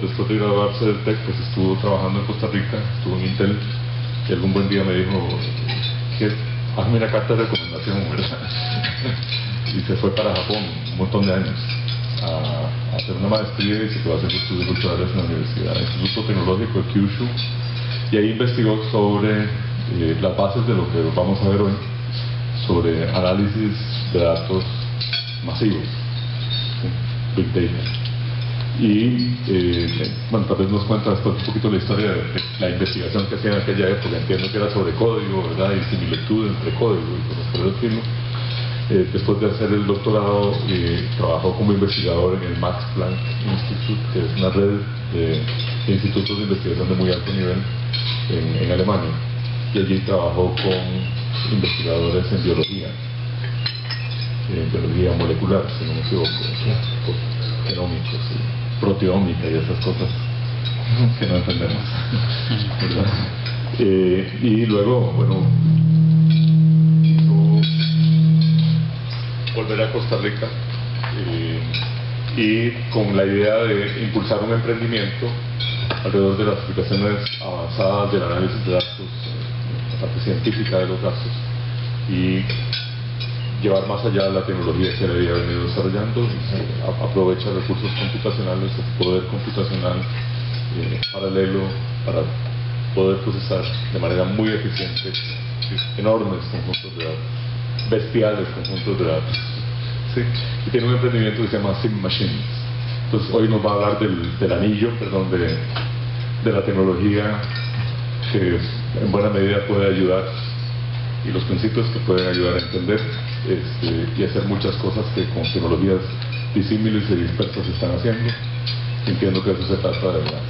después de graduarse del TEC, pues estuvo trabajando en Costa Rica, estuvo en Intel, y algún buen día me dijo que hazme una carta de recomendación, ¿verdad? Y se fue para Japón un montón de años a hacer una maestría y se quedó a hacer estudios culturales en la Universidad, el Instituto Tecnológico de Kyushu, y ahí investigó sobre las bases de lo que vamos a ver hoy, sobre análisis de datos masivos, ¿sí? Big Data. Y bueno, tal vez nos cuenta después un poquito la historia de la investigación que hacía en aquella época. Entiendo que era sobre código, ¿verdad? Y similitud entre código y cosas por el estilo. Después de hacer el doctorado, trabajó como investigador en el Max Planck Institute, que es una red de institutos de investigación de muy alto nivel en Alemania. Y allí trabajó con investigadores en biología molecular, si no me equivoco, genómicos, proteómica y esas cosas que no entendemos, ¿verdad? Y luego, bueno, quiso volver a Costa Rica y con la idea de impulsar un emprendimiento alrededor de las aplicaciones avanzadas del análisis de datos, la parte científica de los datos, y llevar más allá la tecnología que él había venido desarrollando, aprovecha recursos computacionales, el poder computacional paralelo para poder procesar de manera muy eficiente enormes conjuntos de datos, bestiales conjuntos de datos, ¿sí? Y tiene un emprendimiento que se llama Sim Machines. Entonces hoy nos va a hablar del anillo, perdón, de la tecnología que en buena medida puede ayudar, y los principios que pueden ayudar a entender y hacer muchas cosas que con tecnologías disímiles y dispersas se están haciendo. Entiendo que eso se trata de las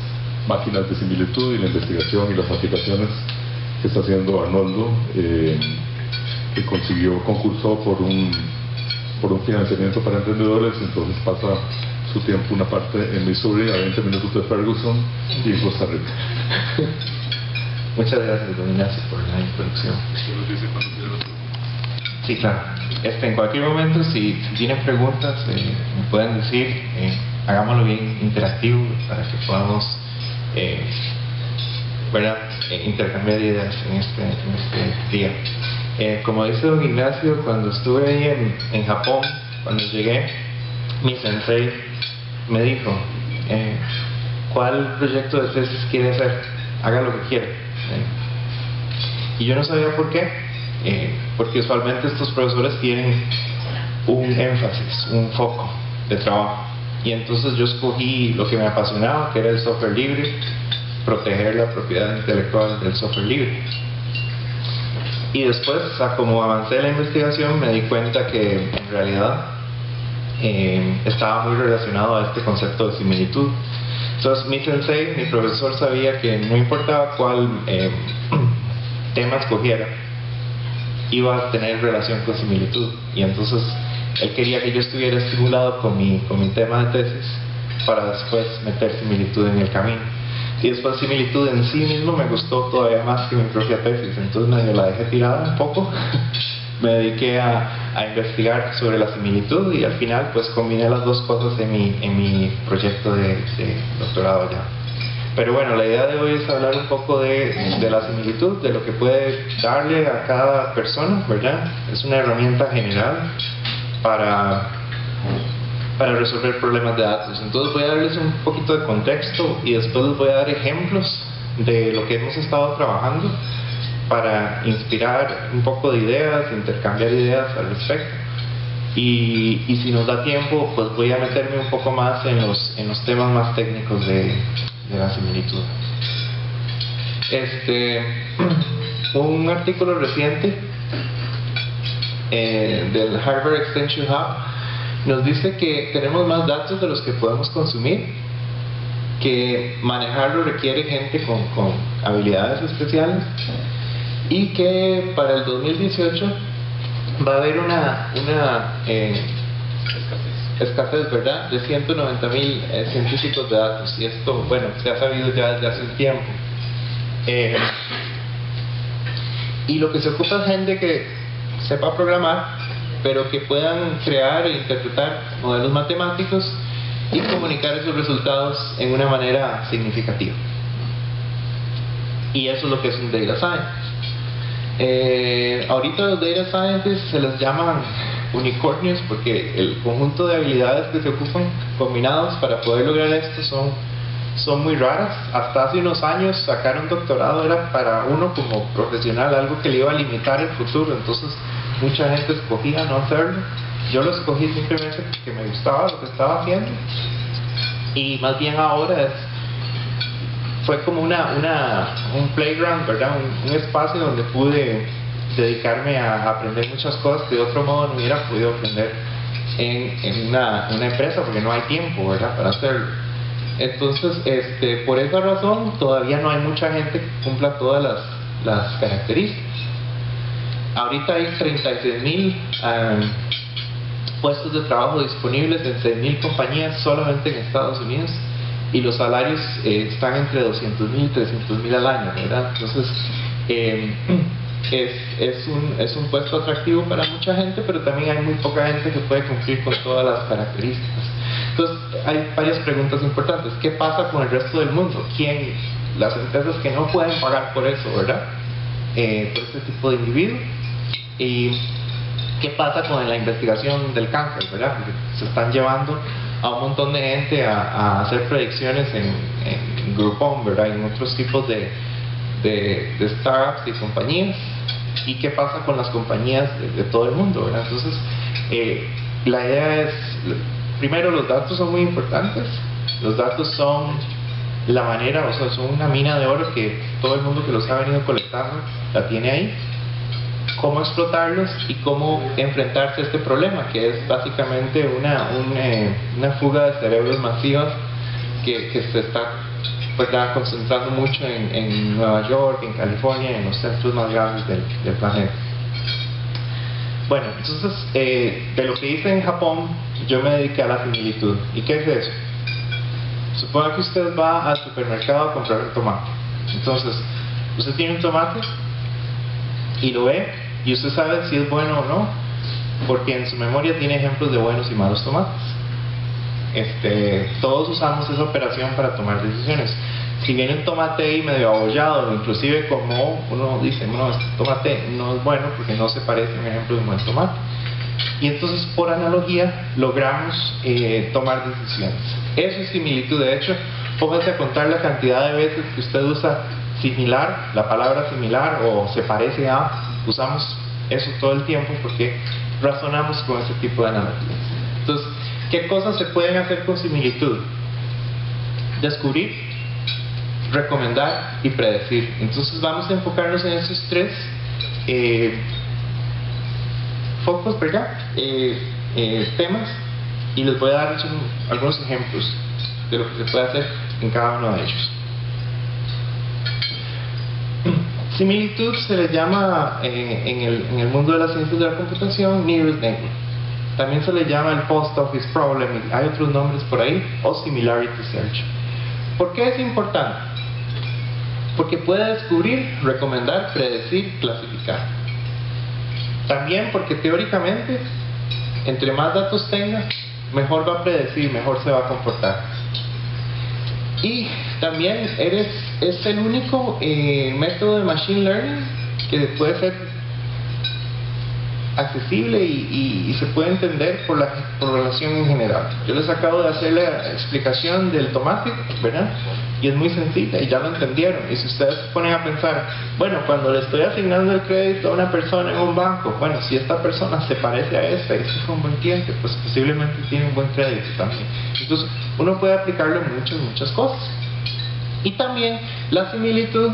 máquinas de similitud y la investigación y las aplicaciones que está haciendo Arnoldo, que concursó por un financiamiento para emprendedores. Entonces pasa su tiempo una parte en Missouri, a 20 minutos de Ferguson, y en Costa Rica. Muchas gracias, don Ignacio, por la introducción. Sí, claro. En cualquier momento, si tienen preguntas, me pueden decir. Hagámoslo bien interactivo para que podamos intercambiar ideas en este día. Como dice don Ignacio, cuando estuve ahí en Japón, cuando llegué, mi sensei me dijo, ¿cuál proyecto de tesis quiere hacer? Haga lo que quiera. Y yo no sabía por qué, porque usualmente estos profesores tienen un énfasis, un foco de trabajo, y entonces yo escogí lo que me apasionaba, que era el software libre, proteger la propiedad intelectual del software libre. Y después, como avancé en la investigación, me di cuenta que en realidad estaba muy relacionado a este concepto de similitud. Entonces mi sensei, mi profesor, sabía que no importaba cuál tema escogiera, iba a tener relación con similitud, y entonces él quería que yo estuviera estimulado con mi tema de tesis para después meter similitud en el camino. Y después similitud en sí mismo me gustó todavía más que mi propia tesis, entonces medio la dejé tirada un poco. Me dediqué a investigar sobre la similitud, y al final pues combiné las dos cosas en mi proyecto de doctorado ya. Pero bueno, la idea de hoy es hablar un poco de la similitud, de lo que puede darle a cada persona, ¿verdad? Es una herramienta general para resolver problemas de datos. Entonces voy a darles un poquito de contexto y después les voy a dar ejemplos de lo que hemos estado trabajando para inspirar un poco de ideas, intercambiar ideas al respecto. Y si nos da tiempo, pues voy a meterme un poco más en los temas más técnicos de la similitud. Un artículo reciente del Harvard Extension Hub nos dice que tenemos más datos de los que podemos consumir, que manejarlo requiere gente con habilidades especiales, y que para el 2018 va a haber una escasez, ¿verdad?, de 190,000 científicos de datos. Y esto, bueno, se ha sabido ya desde hace un tiempo. Y lo que se ocupa es gente que sepa programar, pero que puedan crear e interpretar modelos matemáticos y comunicar esos resultados en una manera significativa. Y eso es lo que es un data scientist. Ahorita los data scientists se les llaman unicornios porque el conjunto de habilidades que se ocupan combinados para poder lograr esto son muy raras. Hasta hace unos años sacar un doctorado era para uno como profesional algo que le iba a limitar el futuro, entonces mucha gente escogía no hacerlo. Yo lo escogí simplemente porque me gustaba lo que estaba haciendo, y más bien ahora fue como un playground, ¿verdad? Un espacio donde pude dedicarme a aprender muchas cosas que de otro modo no hubiera podido aprender en una empresa, porque no hay tiempo, ¿verdad?, para hacerlo. Entonces, por esa razón todavía no hay mucha gente que cumpla todas las características. Ahorita hay 36,000 puestos de trabajo disponibles en 6,000 compañías solamente en Estados Unidos, y los salarios están entre 200,000 y 300,000 al año, ¿verdad? Entonces es un puesto atractivo para mucha gente, pero también hay muy poca gente que puede cumplir con todas las características. Entonces hay varias preguntas importantes. ¿Qué pasa con el resto del mundo? Las empresas que no pueden pagar por eso, ¿verdad?, por este tipo de individuos. ¿Y qué pasa con la investigación del cáncer, ¿verdad? Porque se están llevando a un montón de gente a hacer predicciones en Groupon, ¿verdad?, y en otros tipos de startups y compañías. ¿Y qué pasa con las compañías de todo el mundo, ¿verdad? Entonces la idea es, primero, los datos son muy importantes. Los datos son la manera, o sea, son una mina de oro que todo el mundo que los ha venido colectando la tiene ahí. Cómo explotarlos y cómo enfrentarse a este problema, que es básicamente una fuga de cerebros masivas que se está, ¿verdad?, concentrando mucho en Nueva York, en California, en los centros más grandes del planeta. Bueno, entonces de lo que hice en Japón, yo me dediqué a la similitud. ¿Y qué es eso? Suponga que usted va al supermercado a comprar un tomate. Entonces, usted tiene un tomate y lo ve, y usted sabe si es bueno o no, porque en su memoria tiene ejemplos de buenos y malos tomates. Todos usamos esa operación para tomar decisiones. Si viene un tomate ahí medio abollado, inclusive como uno dice, no, este tomate no es bueno porque no se parece a un ejemplo de un buen tomate. Y entonces, por analogía, logramos tomar decisiones. Eso es similitud. De hecho, póngase a contar la cantidad de veces que usted usa similar, la palabra similar, o se parece a. Usamos eso todo el tiempo porque razonamos con ese tipo de analogías. Entonces, ¿qué cosas se pueden hacer con similitud? Descubrir, recomendar y predecir. Entonces vamos a enfocarnos en esos tres focos, ¿verdad?, temas, y les voy a dar algunos ejemplos de lo que se puede hacer en cada uno de ellos. Similitud se le llama en el mundo de las ciencias de la computación nearest neighbor. También se le llama el post office problem, y hay otros nombres por ahí, o similarity search. ¿Por qué es importante? Porque puede descubrir, recomendar, predecir, clasificar. También porque teóricamente, entre más datos tenga, mejor va a predecir, mejor se va a comportar. Y también es el único método de machine learning que puede ser accesible y se puede entender por la población en general. Yo les acabo de hacer la explicación del tomate, ¿verdad?, y es muy sencilla y ya lo entendieron. Y si ustedes se ponen a pensar, bueno, cuando le estoy asignando el crédito a una persona en un banco, bueno, si esta persona se parece a esta y este fue un buen cliente, pues posiblemente tiene un buen crédito también. Entonces uno puede aplicarlo en muchas cosas. Y también la similitud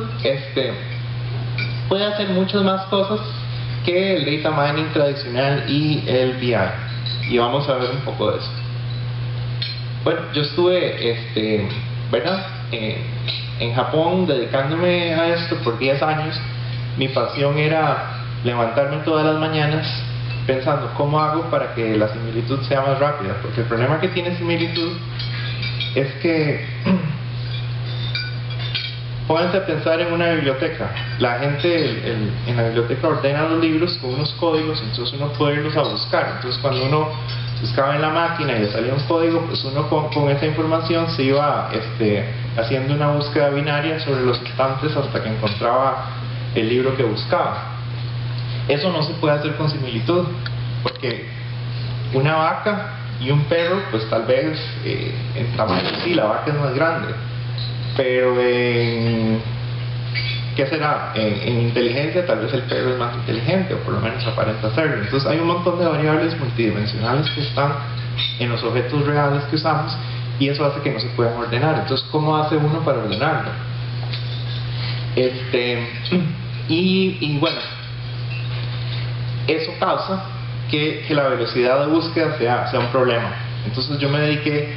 puede hacer muchas más cosas que el data mining tradicional y el BI, y vamos a ver un poco de eso. Bueno, yo estuve ¿verdad?, en Japón dedicándome a esto por 10 años. Mi pasión era levantarme todas las mañanas pensando cómo hago para que la similitud sea más rápida, porque el problema que tiene similitud es que pónganse a pensar en una biblioteca. La gente en la biblioteca ordena los libros con unos códigos, entonces uno puede irlos a buscar. Entonces cuando uno buscaba en la máquina y le salía un código, pues uno con esa información se iba haciendo una búsqueda binaria sobre los estantes hasta que encontraba el libro que buscaba. Eso no se puede hacer con similitud, porque una vaca y un perro, pues tal vez en tamaño sí, la vaca es más grande, pero ¿qué será? En inteligencia tal vez el perro es más inteligente, o por lo menos aparenta serlo. Entonces hay un montón de variables multidimensionales que están en los objetos reales que usamos, y eso hace que no se puedan ordenar. Entonces, ¿cómo hace uno para ordenarlo? Y bueno, eso causa que la velocidad de búsqueda sea un problema. Entonces yo me dediqué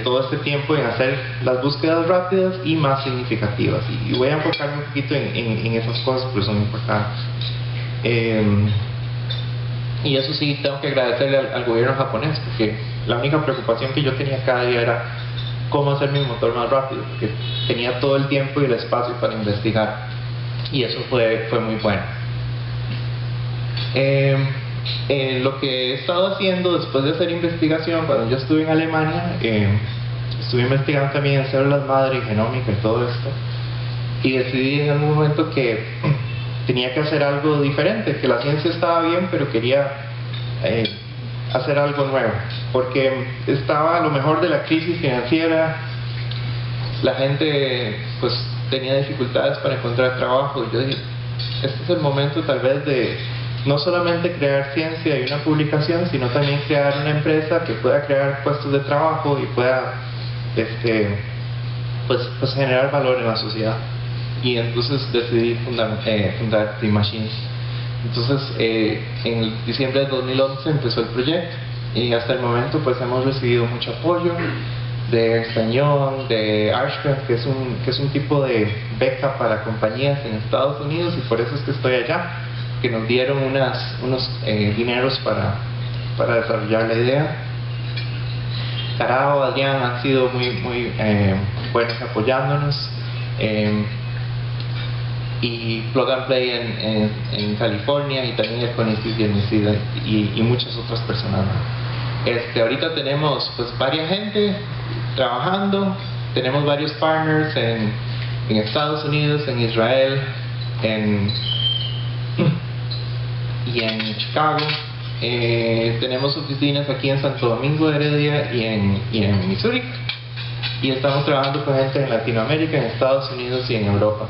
todo este tiempo en hacer las búsquedas rápidas y más significativas, y voy a enfocarme un poquito en esas cosas porque son importantes. Y eso sí, tengo que agradecerle al gobierno japonés, porque la única preocupación que yo tenía cada día era cómo hacer mi motor más rápido, porque tenía todo el tiempo y el espacio para investigar, y eso fue muy bueno. Lo que he estado haciendo después de hacer investigación, cuando yo estuve en Alemania, estuve investigando también en células madre y genómica y todo esto, y decidí en algún momento que tenía que hacer algo diferente, que la ciencia estaba bien, pero quería hacer algo nuevo, porque estaba a lo mejor de la crisis financiera, la gente pues tenía dificultades para encontrar trabajo, y yo dije, este es el momento tal vez de no solamente crear ciencia y una publicación, sino también crear una empresa que pueda crear puestos de trabajo y pueda pues generar valor en la sociedad. Y entonces decidí fundar Team Machines. Entonces en diciembre de 2011 empezó el proyecto, y hasta el momento pues hemos recibido mucho apoyo de Ernst & Young, de Ashcraft, que es un tipo de beca para compañías en Estados Unidos, y por eso es que estoy allá, que nos dieron unos dineros para desarrollar la idea. Carao, Adrián han sido muy buenos apoyándonos, y Plug and Play en California, y también el CONICET y el MISIDA, y muchas otras personas. Ahorita tenemos pues varias gente trabajando, tenemos varios partners en Estados Unidos, en Israel, y en Chicago. Tenemos oficinas aquí en Santo Domingo de Heredia y en Missouri, y estamos trabajando con gente en Latinoamérica, en Estados Unidos y en Europa.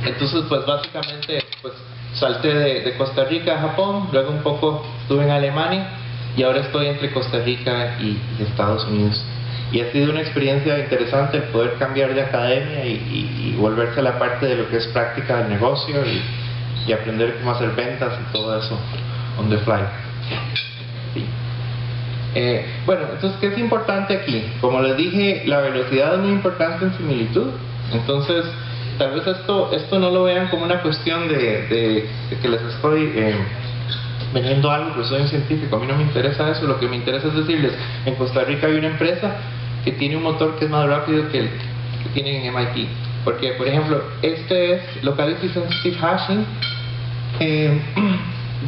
Entonces pues básicamente pues salté de Costa Rica a Japón, luego un poco estuve en Alemania, y ahora estoy entre Costa Rica y Estados Unidos. Y ha sido una experiencia interesante el poder cambiar de academia y volverse a la parte de lo que es práctica del negocio, y aprender cómo hacer ventas y todo eso on the fly. Sí. Bueno, entonces, ¿qué es importante aquí? Como les dije, la velocidad es muy importante en similitud. Entonces, tal vez esto no lo vean como una cuestión de que les estoy vendiendo algo, porque soy un científico. A mí no me interesa eso. Lo que me interesa es decirles, en Costa Rica hay una empresa que tiene un motor que es más rápido que el que tienen en MIT. Porque, por ejemplo, este es Locality Sensitive Hashing,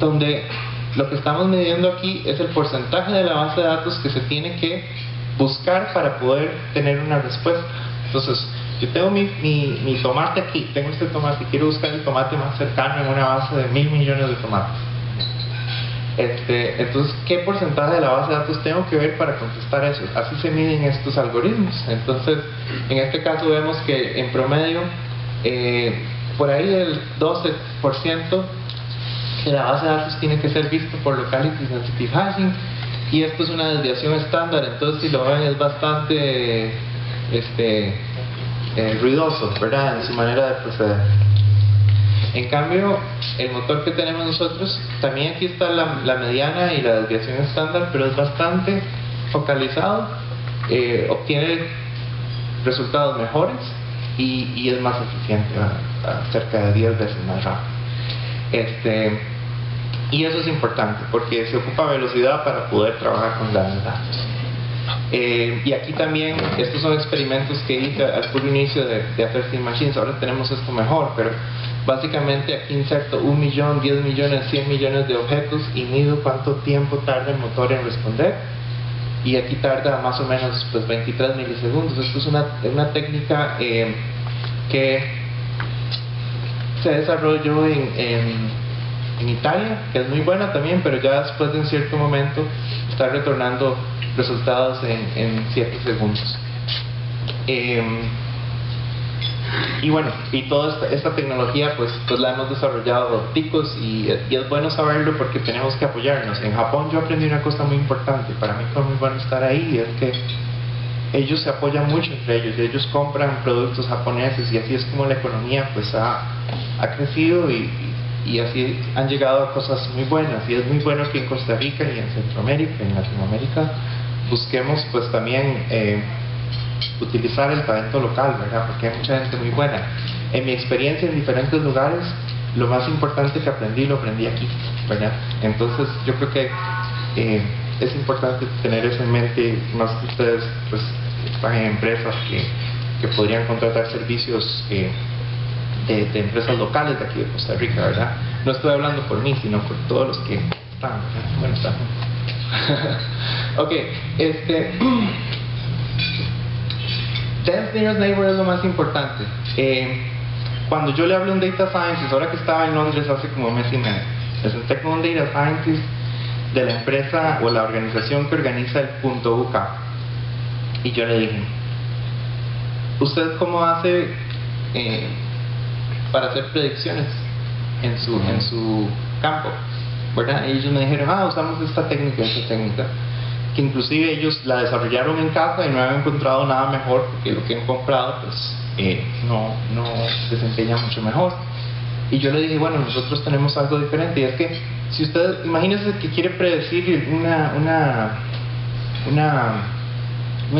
donde lo que estamos midiendo aquí es el porcentaje de la base de datos que se tiene que buscar para poder tener una respuesta. Entonces, yo tengo mi tomate aquí, tengo este tomate y quiero buscar el tomate más cercano en una base de 1000 millones de tomates. Entonces, ¿qué porcentaje de la base de datos tengo que ver para contestar eso? Así se miden estos algoritmos. Entonces, en este caso vemos que en promedio, por ahí el 12% de la base de datos tiene que ser visto por Locality Sensitive Hashing, y esto es una desviación estándar. Entonces, si lo ven, es bastante ruidoso, ¿verdad?, en su manera de proceder. En cambio, el motor que tenemos nosotros, también aquí está la mediana y la desviación estándar, pero es bastante focalizado, obtiene resultados mejores y es más eficiente, cerca de 10 veces más rápido. Y eso es importante porque se ocupa velocidad para poder trabajar con grandes datos. Y aquí también, estos son experimentos que hice al puro inicio de hacer Team Machines. Ahora tenemos esto mejor, pero Básicamente aquí inserto 1 millón, 10 millones, 100 millones de objetos y mido cuánto tiempo tarda el motor en responder, y aquí tarda más o menos pues 23 milisegundos. Esto es una técnica que se desarrolló en Italia, que es muy buena también, pero ya después de un cierto momento está retornando resultados en 7 segundos. Y bueno, y toda esta tecnología pues la hemos desarrollado ticos, y es bueno saberlo porque tenemos que apoyarnos. En Japón yo aprendí una cosa muy importante, para mí fue muy bueno estar ahí, y es que ellos se apoyan mucho entre ellos, y ellos compran productos japoneses, y así es como la economía pues ha crecido, y así han llegado a cosas muy buenas. Y es muy bueno que en Costa Rica y en Centroamérica, en Latinoamérica, busquemos pues también utilizar el talento local, ¿verdad? Porque hay mucha gente muy buena. En mi experiencia en diferentes lugares, lo más importante que aprendí, lo aprendí aquí, ¿verdad? Entonces yo creo que es importante tener eso en mente, más que ustedes pues están en empresas que podrían contratar servicios de empresas locales de aquí de Costa Rica, ¿verdad? No estoy hablando por mí, sino por todos los que están, ¿verdad? Bueno, están. Ok, Dense Nearest Neighbor es lo más importante. Cuando yo le hablo a un Data Scientist, ahora que estaba en Londres hace como 1 mes y medio, me senté con un Data Scientist de la empresa o la organización que organiza el .uk, y yo le dije: ¿usted cómo hace para hacer predicciones en su campo? ¿Verdad? Y ellos me dijeron: usamos esta técnica, que inclusive ellos la desarrollaron en casa y no han encontrado nada mejor, porque lo que han comprado pues no desempeña mucho mejor. Y yo le dije: bueno, nosotros tenemos algo diferente, y es que si usted, imagínese que quiere predecir un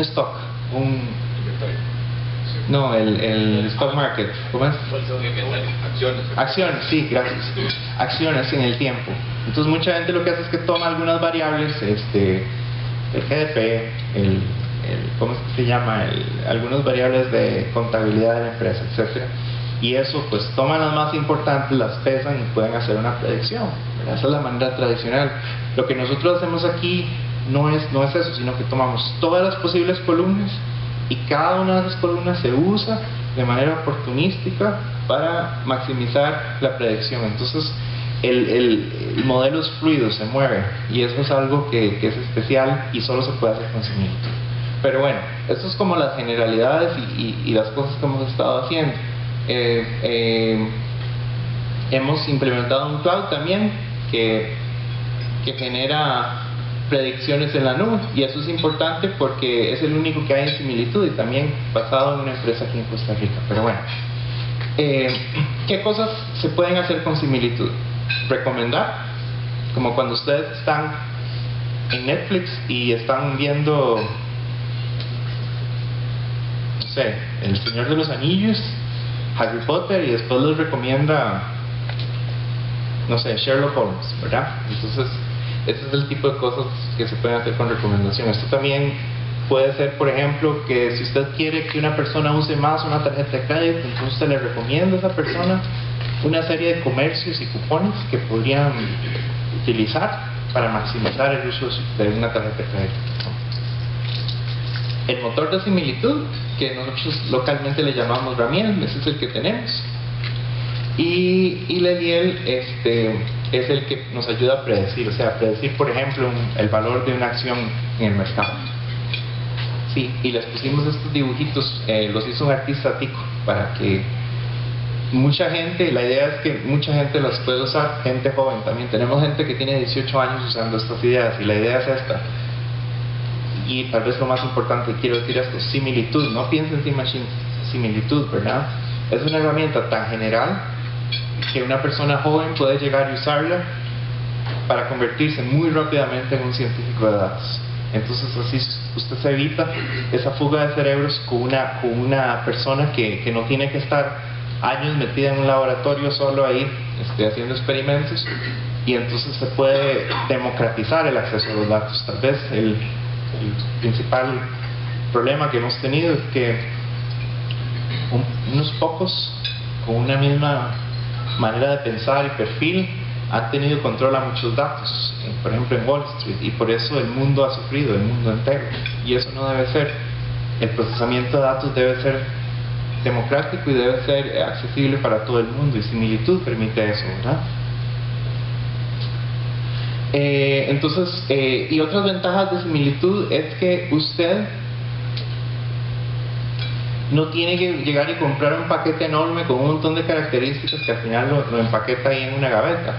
stock, el stock market, ¿cómo es? Acciones, sí, gracias. Acciones en el tiempo. Entonces mucha gente lo que hace es que toma algunas variables, el GDP, ¿cómo es que se llama? Algunas variables de contabilidad de la empresa, etcétera. Y eso, pues toman las más importantes, las pesan y pueden hacer una predicción, ¿verdad? Esa es la manera tradicional. Lo que nosotros hacemos aquí no es eso, sino que tomamos todas las posibles columnas, y cada una de esas columnas se usa de manera oportunística para maximizar la predicción. Entonces el modelo es fluido, se mueve, y eso es algo que es especial y solo se puede hacer con similitud. Pero bueno, esto es como las generalidades y las cosas que hemos estado haciendo. Hemos implementado un cloud también que genera predicciones en la nube, y eso es importante porque es el único que hay en similitud, y también basado en una empresa aquí en Costa Rica. Pero bueno, ¿qué cosas se pueden hacer con similitud? Recomendar, como cuando ustedes están en Netflix y están viendo, no sé, El Señor de los Anillos, Harry Potter, y después les recomienda, no sé, Sherlock Holmes, ¿verdad? Entonces ese es el tipo de cosas que se pueden hacer con recomendación. Esto también puede ser, por ejemplo, que si usted quiere que una persona use más una tarjeta de crédito, entonces usted le recomienda a esa persona una serie de comercios y cupones que podrían utilizar para maximizar el uso de una tarjeta de crédito. El motor de similitud, que nosotros localmente le llamamos Ramiel, ese es el que tenemos. Y Leliel es el que nos ayuda a predecir, o sea, predecir, por ejemplo, el valor de una acción en el mercado. Sí, y les pusimos estos dibujitos, los hizo un artista tico, para que mucha gente, la idea es que mucha gente las puede usar, gente joven también. Tenemos gente que tiene 18 años usando estas ideas, y la idea es esta. Y tal vez lo más importante, quiero decir esto: similitud. No piensen en similitud, ¿verdad? Es una herramienta tan general que una persona joven puede llegar y usarla para convertirse muy rápidamente en un científico de datos. Entonces así usted se evita esa fuga de cerebros con una persona que no tiene que estar años metida en un laboratorio solo ahí haciendo experimentos, y entonces se puede democratizar el acceso a los datos. Tal vez el principal problema que hemos tenido es que unos pocos con una misma manera de pensar y perfil han tenido control a muchos datos, por ejemplo en Wall Street, y por eso el mundo ha sufrido, el mundo entero, y eso no debe ser. El procesamiento de datos debe ser democrático y debe ser accesible para todo el mundo, y Similitud permite eso, ¿verdad? Entonces, y otras ventajas de Similitud es que usted no tiene que llegar y comprar un paquete enorme con un montón de características que al final lo empaqueta ahí en una gaveta.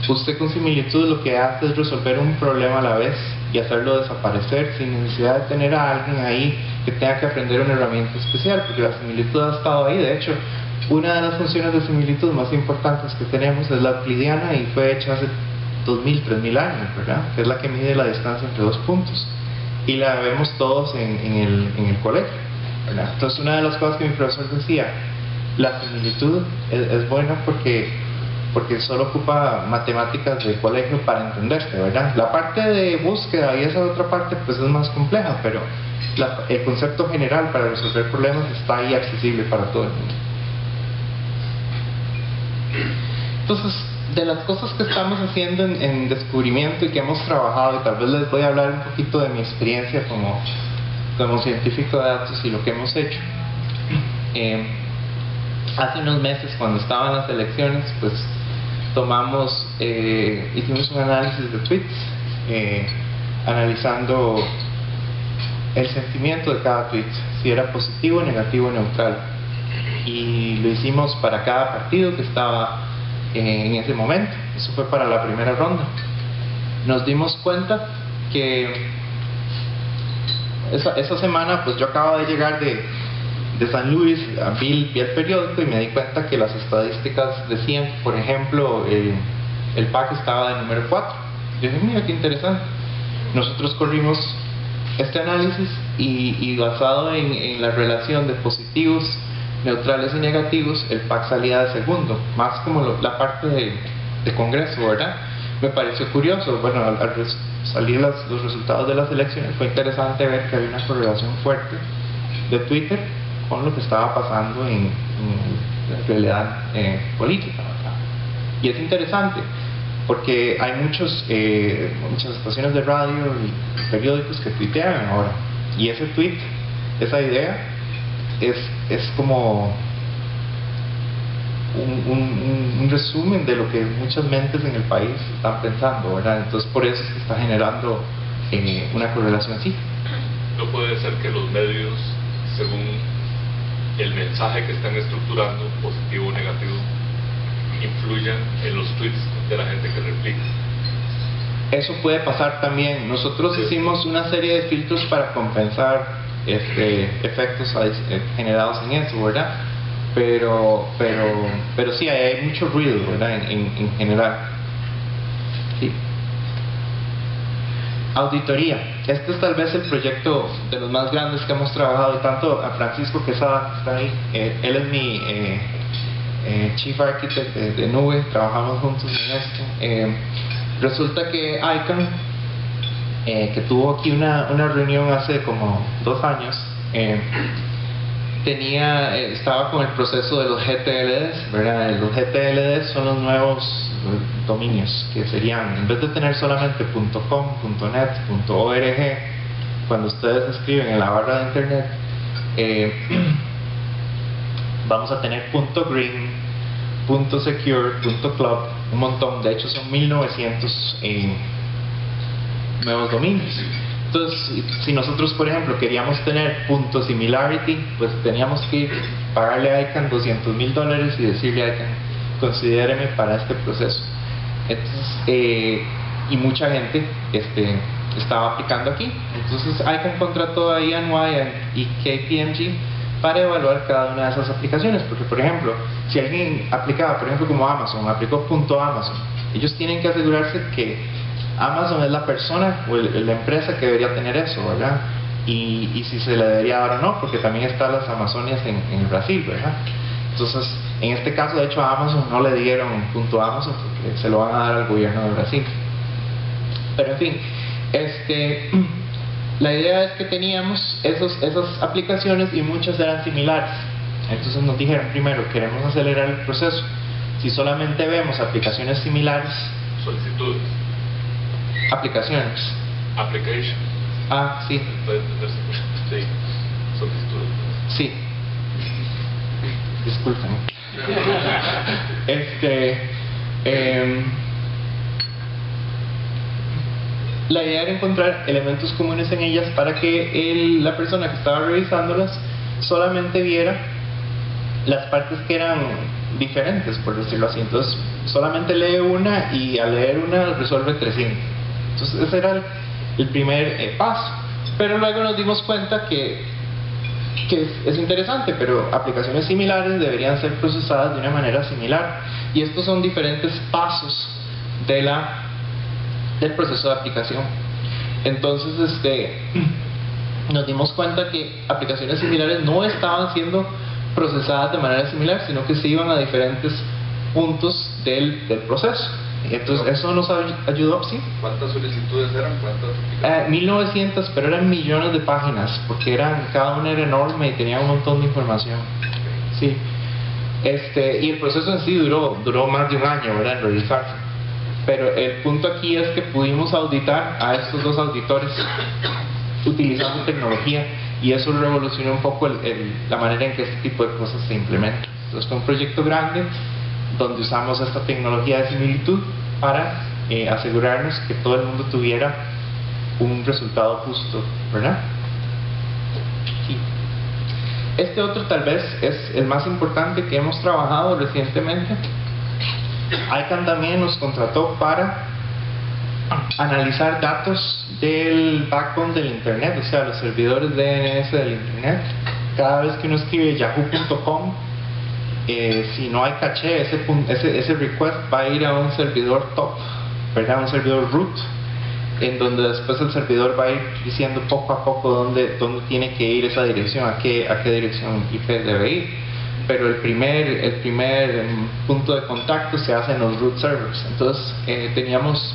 Usted con Similitud lo que hace es resolver un problema a la vez y hacerlo desaparecer sin necesidad de tener a alguien ahí que tenga que aprender una herramienta especial, porque la Similitud ha estado ahí. De hecho, una de las funciones de Similitud más importantes que tenemos es la euclidiana, y fue hecha hace 2000, 3000 años, ¿verdad? Que es la que mide la distancia entre dos puntos, y la vemos todos en el colegio, ¿verdad? Entonces, una de las cosas que mi profesor decía, la similitud es buena porque solo ocupa matemáticas de colegio para entenderse, ¿verdad? La parte de búsqueda y esa otra parte pues es más compleja, pero el concepto general para resolver problemas está ahí accesible para todo el mundo. Entonces, de las cosas que estamos haciendo en descubrimiento y que hemos trabajado, y tal vez les voy a hablar un poquito de mi experiencia como científico de datos y lo que hemos hecho. Hace unos meses, cuando estaban las elecciones, pues hicimos un análisis de tweets, analizando el sentimiento de cada tweet, si era positivo, negativo, neutral, y lo hicimos para cada partido que estaba en ese momento. Eso fue para la primera ronda. Nos dimos cuenta que esa semana, pues yo acababa de llegar de San Luis, vi el periódico y me di cuenta que las estadísticas decían, por ejemplo, el PAC estaba de número 4. Yo dije, mira qué interesante. Nosotros corrimos este análisis y basado en la relación de positivos, neutrales y negativos, el PAC salía de segundo, más como la parte de Congreso, ¿verdad? Me pareció curioso. Bueno, al salir los resultados de las elecciones, fue interesante ver que había una correlación fuerte de Twitter con lo que estaba pasando en la realidad política, ¿verdad? Y es interesante porque hay muchas estaciones de radio y periódicos que tuitean ahora, y ese tweet, esa idea es como un resumen de lo que muchas mentes en el país están pensando, ¿verdad? Entonces por eso es que está generando una correlación así. No puede ser que los medios, según el mensaje que están estructurando, positivo o negativo, influyan en los tweets de la gente que replica. Eso puede pasar también. Nosotros hicimos una serie de filtros para compensar efectos generados en eso, ¿verdad? Pero sí, hay mucho ruido, ¿verdad? En general. Sí. Auditoría. Este es tal vez el proyecto de los más grandes que hemos trabajado, y tanto a Francisco Quesada está ahí, él es mi Chief Architect de nube, trabajamos juntos en esto. Resulta que ICANN, que tuvo aquí una reunión hace como 2 años, estaba con el proceso de los GTLDs, ¿verdad? Los GTLDs son los nuevos dominios, que serían, en vez de tener solamente .com, .net, .org, cuando ustedes escriben en la barra de internet, vamos a tener .green, .secure, .club, un montón. De hecho son 1900 nuevos dominios. Entonces, si nosotros, por ejemplo, queríamos tener .similarity, pues teníamos que pagarle a ICANN $200,000 y decirle a ICANN, considéreme para este proceso. Entonces, y mucha gente estaba aplicando aquí. Entonces ICANN contrató a EY y KPMG para evaluar cada una de esas aplicaciones, porque por ejemplo, si alguien aplicaba, por ejemplo como Amazon, aplicó .amazon, ellos tienen que asegurarse que Amazon es la persona o la empresa que debería tener eso, ¿verdad? Y si se le debería dar o no, porque también están las Amazonias en Brasil, ¿verdad? Entonces, en este caso, de hecho, a Amazon no le dieron .amazon porque se lo van a dar al gobierno de Brasil. Pero en fin, la idea es que teníamos esas aplicaciones y muchas eran similares. Entonces nos dijeron, primero, queremos acelerar el proceso. Si solamente vemos aplicaciones similares, Solicitudes. aplicaciones. Application. Ah, sí, Puede entenderse. Sí. Solicitudes. sí. Disculpen. La idea era encontrar elementos comunes en ellas para que la persona que estaba revisándolas solamente viera las partes que eran diferentes, por decirlo así. Entonces solamente lee una y al leer una resuelve 300. Entonces ese era el primer paso. Pero luego nos dimos cuenta que es interesante, pero aplicaciones similares deberían ser procesadas de una manera similar, y estos son diferentes pasos del proceso de aplicación. Entonces nos dimos cuenta que aplicaciones similares no estaban siendo procesadas de manera similar, sino que se iban a diferentes puntos del proceso. Entonces eso nos ayudó, ¿sí? ¿Cuántas solicitudes eran? ¿Cuántas aplicaciones? 1900, pero eran millones de páginas, porque cada una era enorme y tenía un montón de información. Sí. Y el proceso en sí duró más de un año, ¿verdad? En realizarse. Pero el punto aquí es que pudimos auditar a estos dos auditores utilizando tecnología, y eso revolucionó un poco la manera en que este tipo de cosas se implementan. Entonces fue un proyecto grande donde usamos esta tecnología de similitud para asegurarnos que todo el mundo tuviera un resultado justo, ¿verdad? Sí. Este otro tal vez es el más importante que hemos trabajado recientemente. ICANN también nos contrató para analizar datos del backbone del internet, o sea, los servidores DNS del internet. Cada vez que uno escribe yahoo.com, si no hay caché, ese request va a ir a un servidor top, ¿verdad? Un servidor root, en donde después el servidor va a ir diciendo poco a poco dónde tiene que ir esa dirección, a qué dirección IP debe ir. Pero el primer punto de contacto se hace en los root servers. Entonces teníamos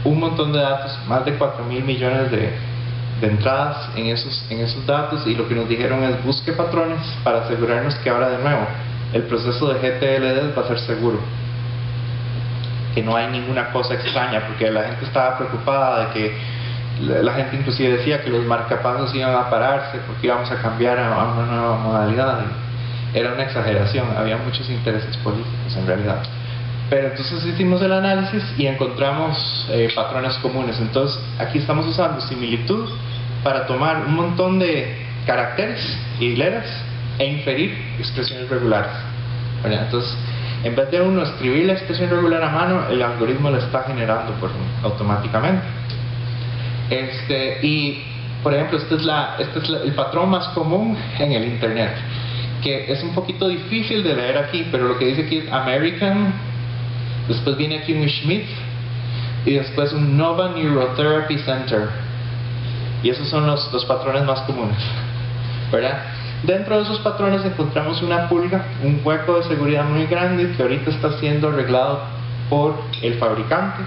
un montón de datos, más de 4.000 millones de entradas en esos datos, y lo que nos dijeron es: busque patrones para asegurarnos que ahora de nuevo el proceso de GTLD va a ser seguro, que no hay ninguna cosa extraña, porque la gente estaba preocupada de que la gente inclusive decía que los marcapasos iban a pararse porque íbamos a cambiar a una nueva modalidad. Era una exageración, había muchos intereses políticos en realidad. Pero entonces hicimos el análisis y encontramos patrones comunes. Entonces aquí estamos usando similitud para tomar un montón de caracteres y hileras e inferir expresiones regulares, ¿verdad? Entonces, en vez de uno escribir la expresión regular a mano, el algoritmo la está generando automáticamente. Y por ejemplo, este es el patrón más común en el internet, que es un poquito difícil de leer aquí, pero lo que dice aquí es American, después viene aquí un Schmidt y después un Nova Neurotherapy Center, y esos son los patrones más comunes, ¿verdad? Dentro de esos patrones encontramos una pulga, un hueco de seguridad muy grande que ahorita está siendo arreglado por el fabricante,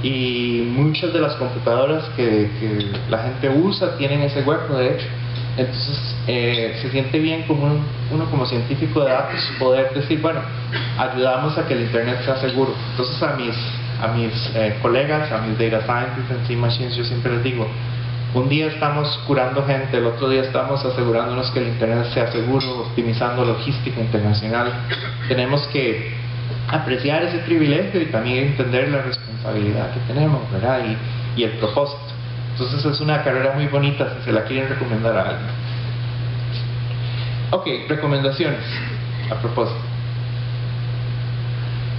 y muchas de las computadoras que la gente usa tienen ese hueco, de hecho. Entonces se siente bien como uno como científico de datos poder decir, bueno, ayudamos a que el internet sea seguro. Entonces a mis colegas, a mis data scientists en C Machines, yo siempre les digo: un día estamos curando gente, el otro día estamos asegurándonos que el internet sea seguro, optimizando logística internacional. Tenemos que apreciar ese privilegio y también entender la responsabilidad que tenemos, ¿verdad? Y el propósito. Entonces es una carrera muy bonita si se la quieren recomendar a alguien. Ok, recomendaciones a propósito.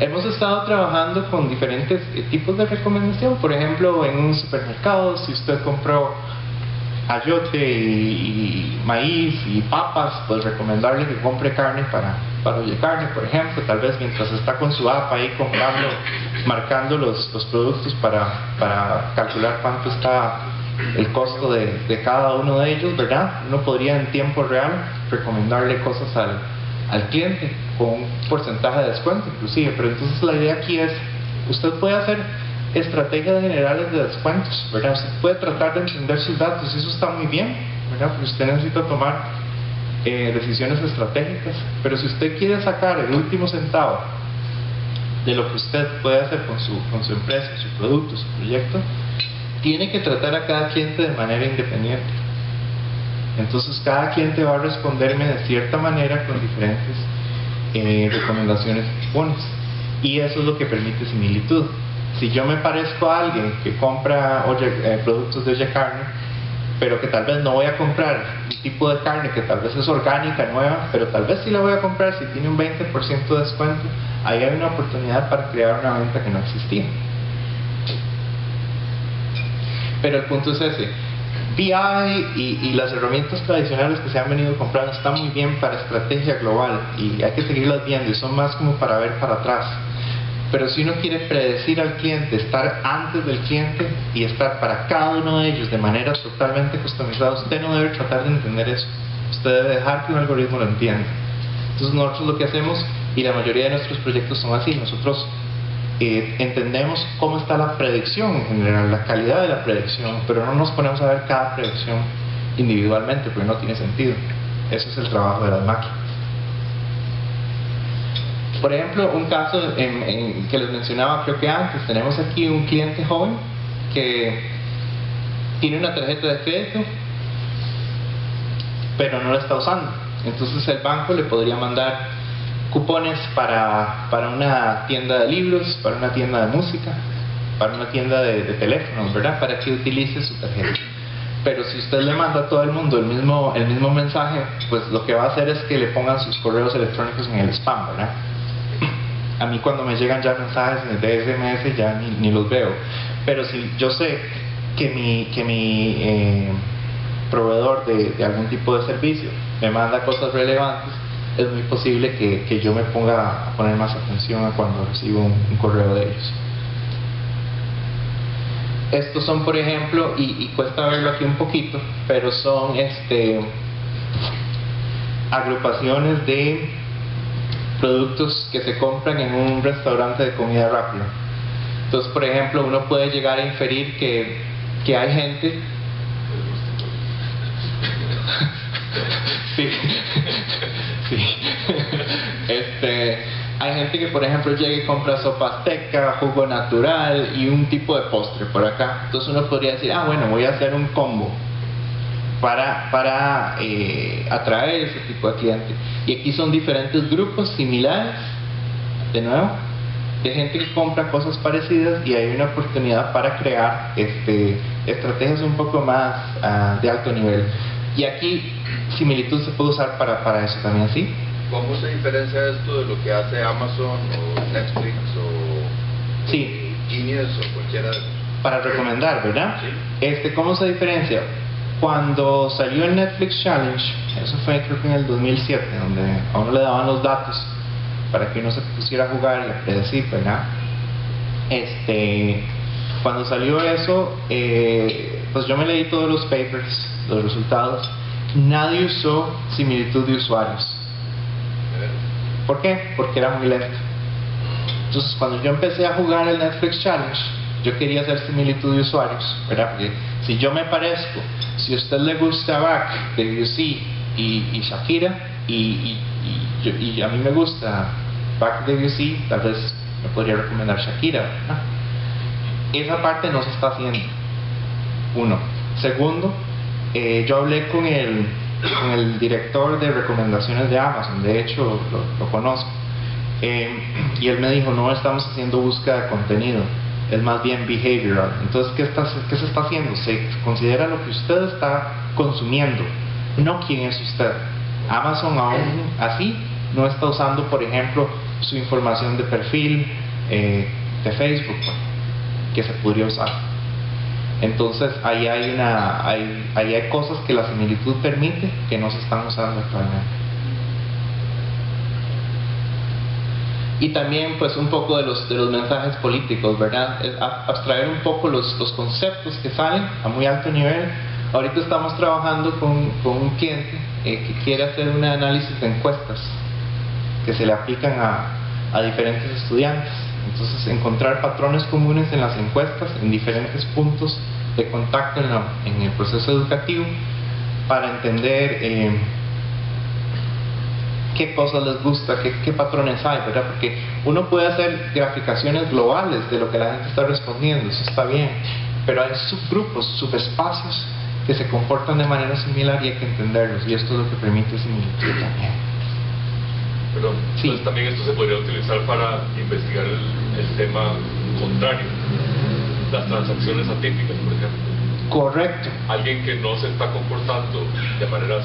Hemos estado trabajando con diferentes tipos de recomendación. Por ejemplo, en un supermercado, si usted compró ayote y maíz y papas, pues recomendarle que compre carne para Oye Carne, por ejemplo. Tal vez mientras está con su app ahí comprando, marcando los productos para calcular cuánto está el costo de cada uno de ellos, ¿verdad? Uno podría en tiempo real recomendarle cosas al cliente con un porcentaje de descuento inclusive. Pero entonces la idea aquí es: usted puede hacer estrategias generales de descuentos, ¿verdad? Usted puede tratar de entender sus datos, y eso está muy bien, ¿verdad? Porque usted necesita tomar decisiones estratégicas, pero si usted quiere sacar el último centavo de lo que usted puede hacer con su empresa, su producto, su proyecto, tiene que tratar a cada cliente de manera independiente. Entonces cada cliente va a responderme de cierta manera con diferentes recomendaciones y cupones, y eso es lo que permite similitud. Si yo me parezco a alguien que compra productos de Olla Carne, pero que tal vez no voy a comprar un tipo de carne que tal vez es orgánica, nueva, pero tal vez sí la voy a comprar si tiene un 20% de descuento, ahí hay una oportunidad para crear una venta que no existía. Pero el punto es ese: BI y las herramientas tradicionales que se han venido comprando están muy bien para estrategia global y hay que seguirlas viendo, y son más como para ver para atrás. Pero si uno quiere predecir al cliente, estar antes del cliente y estar para cada uno de ellos de manera totalmente customizada, usted no debe tratar de entender eso. Usted debe dejar que un algoritmo lo entienda. Entonces nosotros lo que hacemos, y la mayoría de nuestros proyectos son así, nosotros entendemos cómo está la predicción en general, la calidad de la predicción, pero no nos ponemos a ver cada predicción individualmente porque no tiene sentido. Ese es el trabajo de las máquinas. Por ejemplo, un caso que les mencionaba creo que antes, tenemos aquí un cliente joven que tiene una tarjeta de crédito pero no la está usando. Entonces el banco le podría mandar cupones para una tienda de libros, para una tienda de música, para una tienda de teléfonos, ¿verdad? Para que utilice su tarjeta. Pero si usted le manda a todo el mundo el mismo mensaje, pues lo que va a hacer es que le pongan sus correos electrónicos en el spam, ¿verdad? A mí cuando me llegan ya mensajes de SMS ya ni los veo. Pero si yo sé que mi proveedor de algún tipo de servicio me manda cosas relevantes, es muy posible que yo me ponga a poner más atención a cuando recibo un correo de ellos. Estos son, por ejemplo, y cuesta verlo aquí un poquito, pero son agrupaciones de productos que se compran en un restaurante de comida rápida. Entonces, por ejemplo, uno puede llegar a inferir que hay gente sí, sí. Hay gente que, por ejemplo, llega y compra sopa azteca, jugo natural y un tipo de postre por acá. Entonces uno podría decir, bueno, voy a hacer un combo para atraer ese tipo de cliente. Y aquí son diferentes grupos similares, de nuevo, de gente que compra cosas parecidas, y hay una oportunidad para crear estrategias un poco más de alto nivel. Y aquí similitud se puede usar para eso también, ¿sí? ¿Cómo se diferencia esto de lo que hace Amazon o Netflix o sí, Genius o cualquiera de esos? Para recomendar, ¿verdad? Sí. ¿Cómo se diferencia? Cuando salió el Netflix Challenge, eso fue creo que en el 2007, donde a uno le daban los datos para que uno se pusiera a jugar y a predecir, ¿verdad? Cuando salió eso, pues yo me leí todos los papers, los resultados. Nadie usó similitud de usuarios. ¿Por qué? Porque era muy lento. Entonces, cuando yo empecé a jugar el Netflix Challenge, yo quería hacer similitud de usuarios, ¿verdad? Porque si yo me parezco, si a usted le gusta Back, Debussy y Shakira, y a mí me gusta Back, Debussy, tal vez me podría recomendar Shakira, ¿verdad? Esa parte no se está haciendo. Uno. Segundo, yo hablé con el director de recomendaciones de Amazon, de hecho lo conozco, y él me dijo, no estamos haciendo búsqueda de contenido, es más bien behavioral. Entonces, ¿qué se está haciendo? Se considera lo que usted está consumiendo, no quién es usted. Amazon aún así no está usando, por ejemplo, su información de perfil de Facebook, que se podría usar. Entonces ahí hay cosas que la similitud permite que no se están usando actualmente. Y también pues un poco de los mensajes políticos, ¿verdad? Es abstraer un poco los conceptos que salen a muy alto nivel. Ahorita estamos trabajando con un cliente que quiere hacer un análisis de encuestas que se le aplican a diferentes estudiantes. Entonces, encontrar patrones comunes en las encuestas, en diferentes puntos de contacto en el proceso educativo, para entender qué cosas les gusta, qué patrones hay, ¿verdad? Porque uno puede hacer graficaciones globales de lo que la gente está respondiendo, eso está bien, pero hay subgrupos, subespacios que se comportan de manera similar y hay que entenderlos, y esto es lo que permite similitud también. Perdón, Sí. pues también esto se podría utilizar para investigar el tema contrario, las transacciones atípicas, por ejemplo. Correcto. Alguien que no se está comportando de maneras,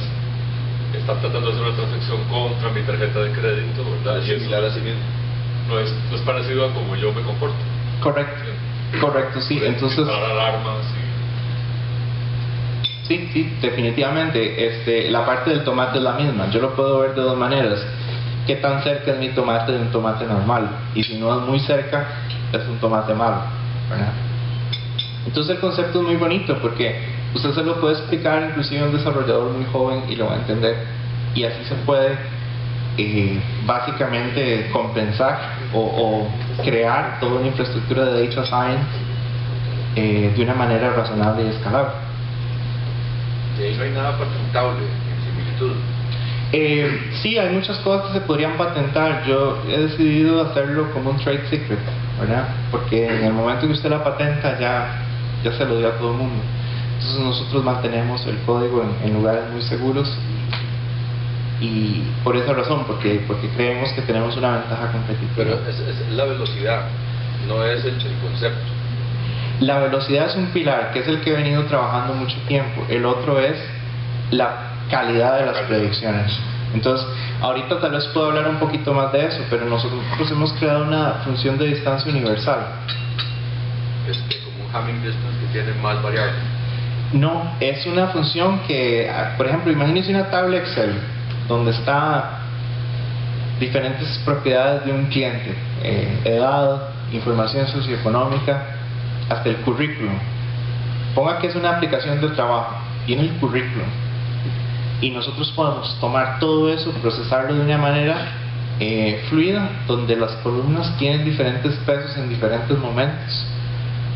está tratando de hacer una transacción contra mi tarjeta de crédito, ¿verdad? Y eso Similar a sí mismo. no es parecido a como yo me comporto. Correcto, correcto, sí. Puede Entonces, disparar alarmas sí, definitivamente. La parte del tomate es la misma. Yo lo puedo ver de dos maneras. ¿Qué tan cerca es mi tomate de un tomate normal? Y si no es muy cerca, es un tomate malo, ¿verdad? Entonces el concepto es muy bonito porque usted se lo puede explicar inclusive a un desarrollador muy joven y lo va a entender. Y así se puede básicamente compensar o crear toda una infraestructura de data science de una manera razonable y escalable. Y ahí no hay nada patentable en similitud. Sí, hay muchas cosas que se podrían patentar. Yo he decidido hacerlo como un trade secret, ¿verdad? Porque en el momento que usted la patenta ya se lo dio a todo el mundo. Entonces nosotros mantenemos el código en lugares muy seguros y por esa razón, porque creemos que tenemos una ventaja competitiva. Pero es la velocidad, no es el concepto. La velocidad es un pilar, que es el que he venido trabajando mucho tiempo. El otro es la calidad de las predicciones. Entonces, ahorita tal vez puedo hablar un poquito más de eso, pero nosotros hemos creado una función de distancia universal. Como un Hamming distance que tiene más variables. No, es una función que, por ejemplo, imagínense una tabla Excel donde está diferentes propiedades de un cliente, edad, información socioeconómica, hasta el currículum. Ponga que es una aplicación de trabajo, tiene el currículum y nosotros podemos tomar todo eso, procesarlo de una manera fluida, donde las columnas tienen diferentes pesos en diferentes momentos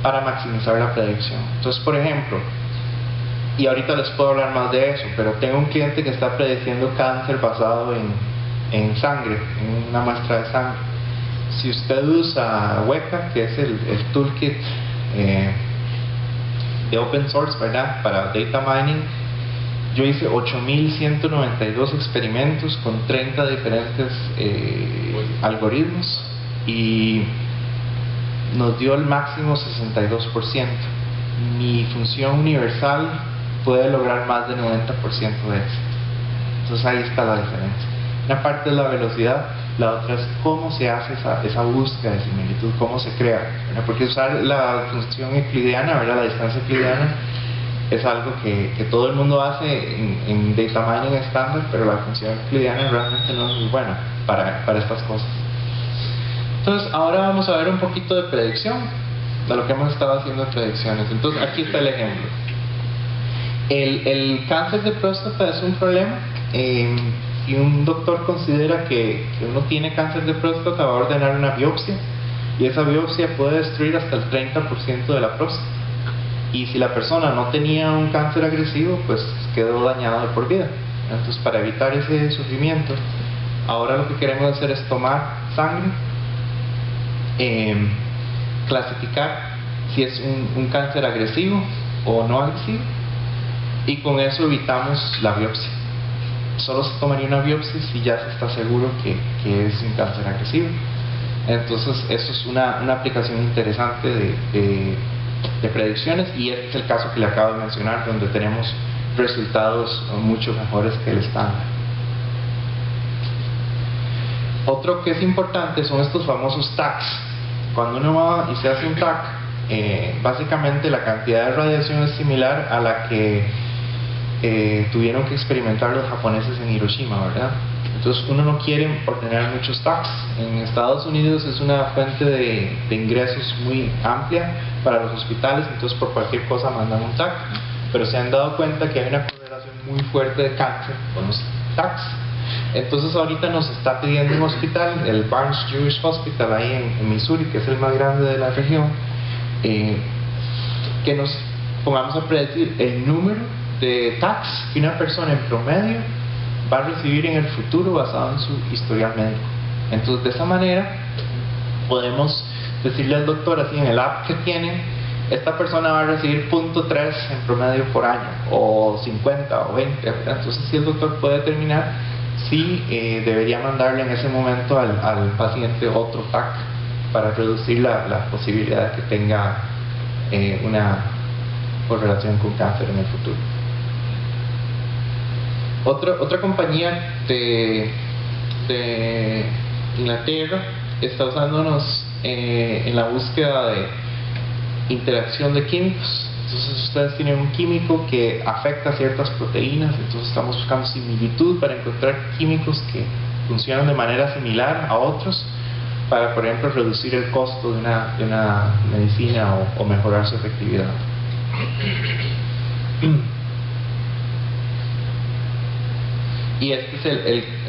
para maximizar la predicción. Entonces, por ejemplo, y ahorita les puedo hablar más de eso, pero tengo un cliente que está prediciendo cáncer basado en sangre, en una muestra de sangre. Si usted usa Weka, que es el toolkit de open source, ¿verdad?, para data mining, yo hice 8.192 experimentos con 30 diferentes algoritmos y nos dio el máximo 62%. Mi función universal puede lograr más del 90% de éxito. Entonces ahí está la diferencia. Una parte es la velocidad, la otra es cómo se hace esa búsqueda de similitud, cómo se crea, ¿verdad? Porque usar la función euclidiana, ¿verdad?, la distancia euclidiana, es algo que todo el mundo hace en data mining estándar, pero la función euclidiana realmente no es muy buena para estas cosas. Entonces ahora vamos a ver un poquito de predicción, de lo que hemos estado haciendo de predicciones. Entonces aquí está el ejemplo. El cáncer de próstata es un problema. Si un doctor considera que uno tiene cáncer de próstata, va a ordenar una biopsia y esa biopsia puede destruir hasta el 30% de la próstata. Y si la persona no tenía un cáncer agresivo, pues quedó dañado de por vida. Entonces, para evitar ese sufrimiento, ahora lo que queremos hacer es tomar sangre, clasificar si es un cáncer agresivo o no agresivo, y con eso evitamos la biopsia. Solo se tomaría una biopsia si ya se está seguro que es un cáncer agresivo. Entonces eso es una aplicación interesante de predicciones, y este es el caso que le acabo de mencionar, donde tenemos resultados mucho mejores que el estándar. Otro que es importante son estos famosos tags. Cuando uno va y se hace un tag, básicamente la cantidad de radiación es similar a la que tuvieron que experimentar los japoneses en Hiroshima, ¿verdad? Entonces uno no quiere ordenar muchos tags. En Estados Unidos es una fuente de ingresos muy amplia para los hospitales, entonces por cualquier cosa mandan un tag, pero se han dado cuenta que hay una correlación muy fuerte de cáncer con los tags. Entonces ahorita nos está pidiendo un hospital, el Barnes Jewish Hospital ahí en Missouri, que es el más grande de la región, que nos pongamos a predecir el número de tags que una persona en promedio va a recibir en el futuro basado en su historial médico. Entonces, de esa manera podemos decirle al doctor, así en el app que tienen, esta persona va a recibir 0.3 en promedio por año, o 50 o 20, ¿verdad? Entonces, si el doctor puede determinar si debería mandarle en ese momento al paciente otro TAC para reducir la posibilidad de que tenga una correlación con cáncer en el futuro. Otra compañía de Inglaterra está usándonos en la búsqueda de interacción de químicos. Entonces, ustedes tienen un químico que afecta a ciertas proteínas, entonces estamos buscando similitud para encontrar químicos que funcionan de manera similar a otros para, por ejemplo, reducir el costo de una medicina o mejorar su efectividad. Y este es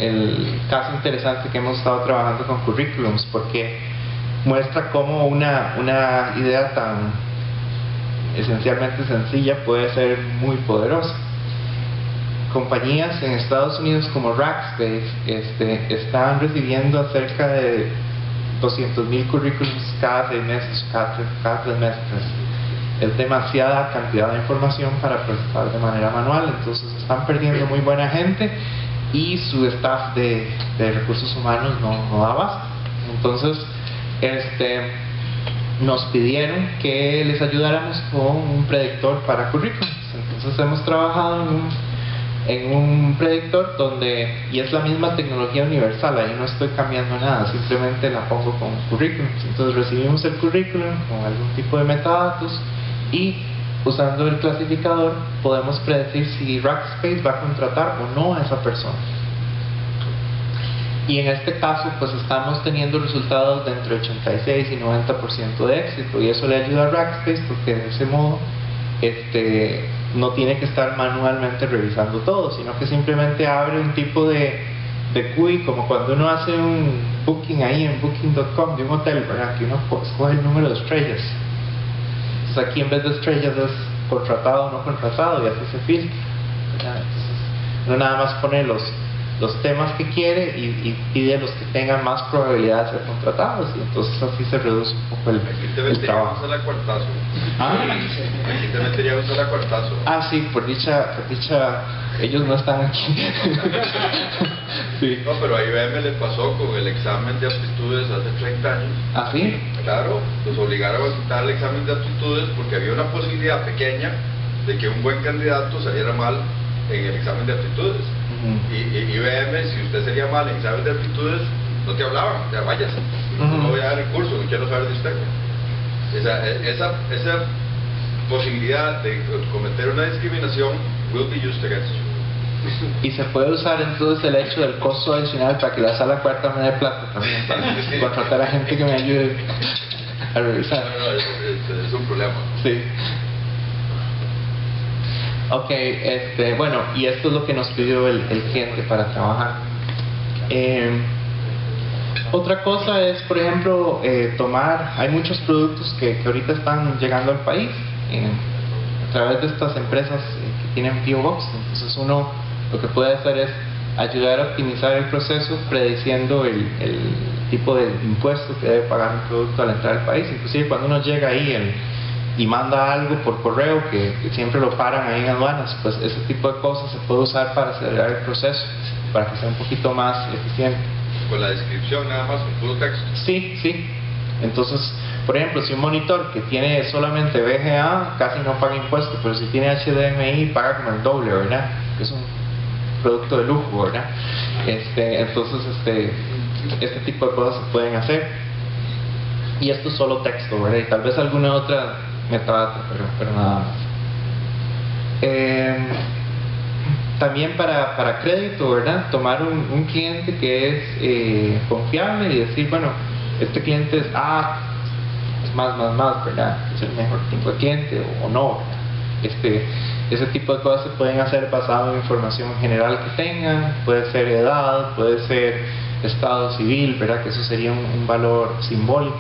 el caso interesante que hemos estado trabajando con currículums, porque muestra cómo una idea tan esencialmente sencilla puede ser muy poderosa. Compañías en Estados Unidos como Rackspace están recibiendo cerca de 200,000 currículums cada 6 meses, cada 3 meses. Es demasiada cantidad de información para procesar de manera manual, entonces están perdiendo muy buena gente y su staff de recursos humanos no da abasto. Entonces, nos pidieron que les ayudáramos con un predictor para currículums. Entonces hemos trabajado en un predictor y es la misma tecnología universal, ahí no estoy cambiando nada, simplemente la pongo con currículums. Entonces recibimos el currículum con algún tipo de metadatos y usando el clasificador podemos predecir si Rackspace va a contratar o no a esa persona. Y en este caso pues estamos teniendo resultados de entre 86 y 90% de éxito, y eso le ayuda a Rackspace porque de ese modo no tiene que estar manualmente revisando todo, sino que simplemente abre un tipo de GUI, como cuando uno hace un booking ahí en booking.com de un hotel, ¿verdad? Que uno escoge el número de estrellas. Entonces aquí en vez de estrellas es contratado o no contratado, y así se filtra, ¿verdad? Entonces uno nada más pone los temas que quiere y pide los que tengan más probabilidad de ser contratados, y entonces así se reduce un poco el trabajo. Aquí te meteríamos a la cuartazo. ¿Ah? Aquí te meteríamos a la cuartazo. Ah, sí, por dicha ellos no están aquí. Sí. No, pero a IBM le pasó con el examen de aptitudes hace 30 años. ¿Ah, sí? Claro, los obligaron a quitar el examen de aptitudes porque había una posibilidad pequeña de que un buen candidato saliera mal en el examen de aptitudes. Y IBM, si usted sería mal en examen de aptitudes, no te hablaban, ya vayas, no voy a dar el curso, no quiero saber de usted. Esa posibilidad de cometer una discriminación will be used against you. Y se puede usar entonces el hecho del costo adicional para que la sala cuarta me dé plata también, para contratar a gente que me ayude a revisar. No, es un problema. Sí. Ok, bueno, y esto es lo que nos pidió el cliente para trabajar. Otra cosa es, por ejemplo, hay muchos productos que ahorita están llegando al país a través de estas empresas que tienen PO Box. Entonces uno lo que puede hacer es ayudar a optimizar el proceso prediciendo el tipo de impuesto que debe pagar un producto al entrar al país. Inclusive cuando uno llega ahí y manda algo por correo que siempre lo paran ahí en aduanas, pues ese tipo de cosas se puede usar para acelerar el proceso, para que sea un poquito más eficiente. Con la descripción nada más, con puro texto. Sí. Entonces, por ejemplo, si un monitor que tiene solamente VGA casi no paga impuestos, pero si tiene HDMI paga como el doble, ¿verdad? Que es un producto de lujo, ¿verdad? Entonces, este tipo de cosas se pueden hacer. Y esto es solo texto, ¿verdad? Y tal vez alguna otra metadata, pero nada más. También para crédito, ¿verdad? Tomar un cliente que es confiable y decir, bueno, este cliente es más, ¿verdad? Es el mejor tipo de cliente o no, ¿verdad? Ese tipo de cosas se pueden hacer basado en información general que tengan, puede ser edad, puede ser estado civil, ¿verdad? Que eso sería un valor simbólico.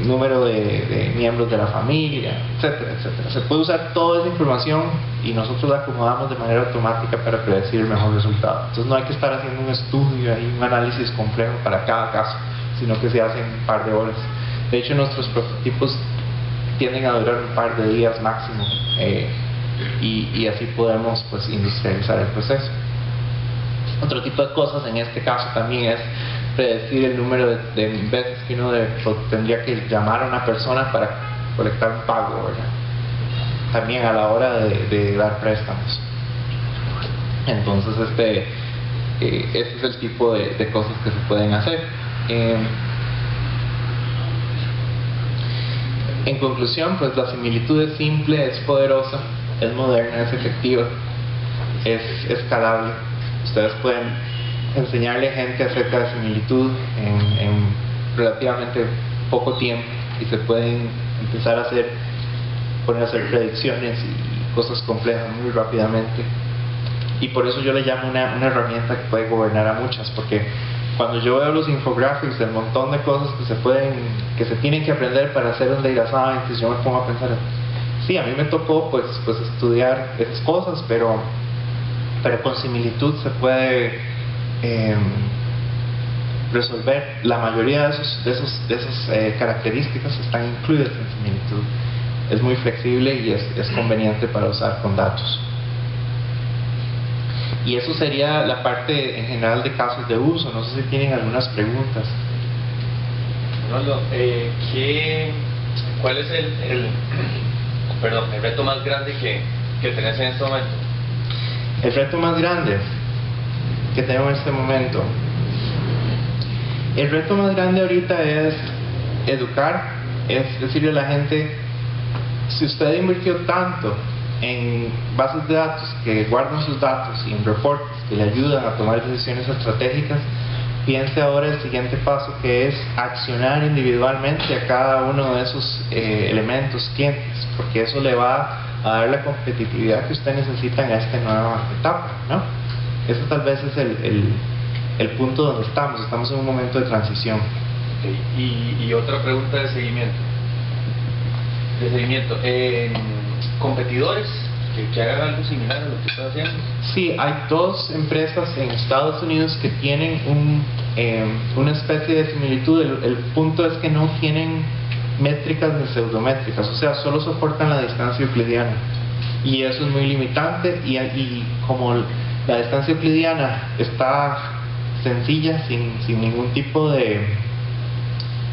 número de miembros de la familia, etcétera, etcétera. Se puede usar toda esa información y nosotros la acomodamos de manera automática para predecir el mejor resultado. Entonces no hay que estar haciendo un estudio y un análisis complejo para cada caso, sino que se hace en un par de horas. De hecho, nuestros prototipos tienden a durar un par de días máximo, y así podemos pues industrializar el proceso. Otro tipo de cosas en este caso también es predecir el número de veces que uno tendría que llamar a una persona para colectar un pago, ¿verdad? También a la hora de dar préstamos. Entonces este es el tipo de cosas que se pueden hacer. En conclusión, pues la similitud es simple, es poderosa, es moderna, es efectiva, es escalable. Ustedes pueden enseñarle a gente acerca de similitud en relativamente poco tiempo y se pueden empezar a poner a hacer predicciones y cosas complejas muy rápidamente. Y por eso yo le llamo una herramienta que puede gobernar a muchas, porque cuando yo veo los infographics del montón de cosas que se tienen que aprender para hacer un data scientist, yo me pongo a pensar, sí, a mí me tocó pues estudiar esas cosas, pero con similitud se puede resolver. La mayoría de esas características están incluidas en similitud. Es muy flexible y es conveniente para usar con datos. Y eso sería la parte en general de casos de uso. No sé si tienen algunas preguntas. Ronaldo, ¿cuál es el reto más grande que tenés en este momento? El reto más grande que tengo en este momento. El reto más grande ahorita es educar, es decirle a la gente, si usted invirtió tanto en bases de datos que guardan sus datos y en reportes que le ayudan a tomar decisiones estratégicas, piense ahora el siguiente paso, que es accionar individualmente a cada uno de esos elementos clientes, porque eso le va a dar la competitividad que usted necesita en esta nueva etapa, ¿no? Ese tal vez es el punto donde estamos en un momento de transición. Okay. Y otra pregunta de seguimiento. ¿Competidores que hagan algo similar a lo que está haciendo? Sí, hay dos empresas en Estados Unidos que tienen una especie de similitud. El punto es que no tienen métricas ni pseudométricas, o sea, solo soportan la distancia euclidiana, y eso es muy limitante. Y como la distancia euclidiana está sencilla, sin ningún tipo de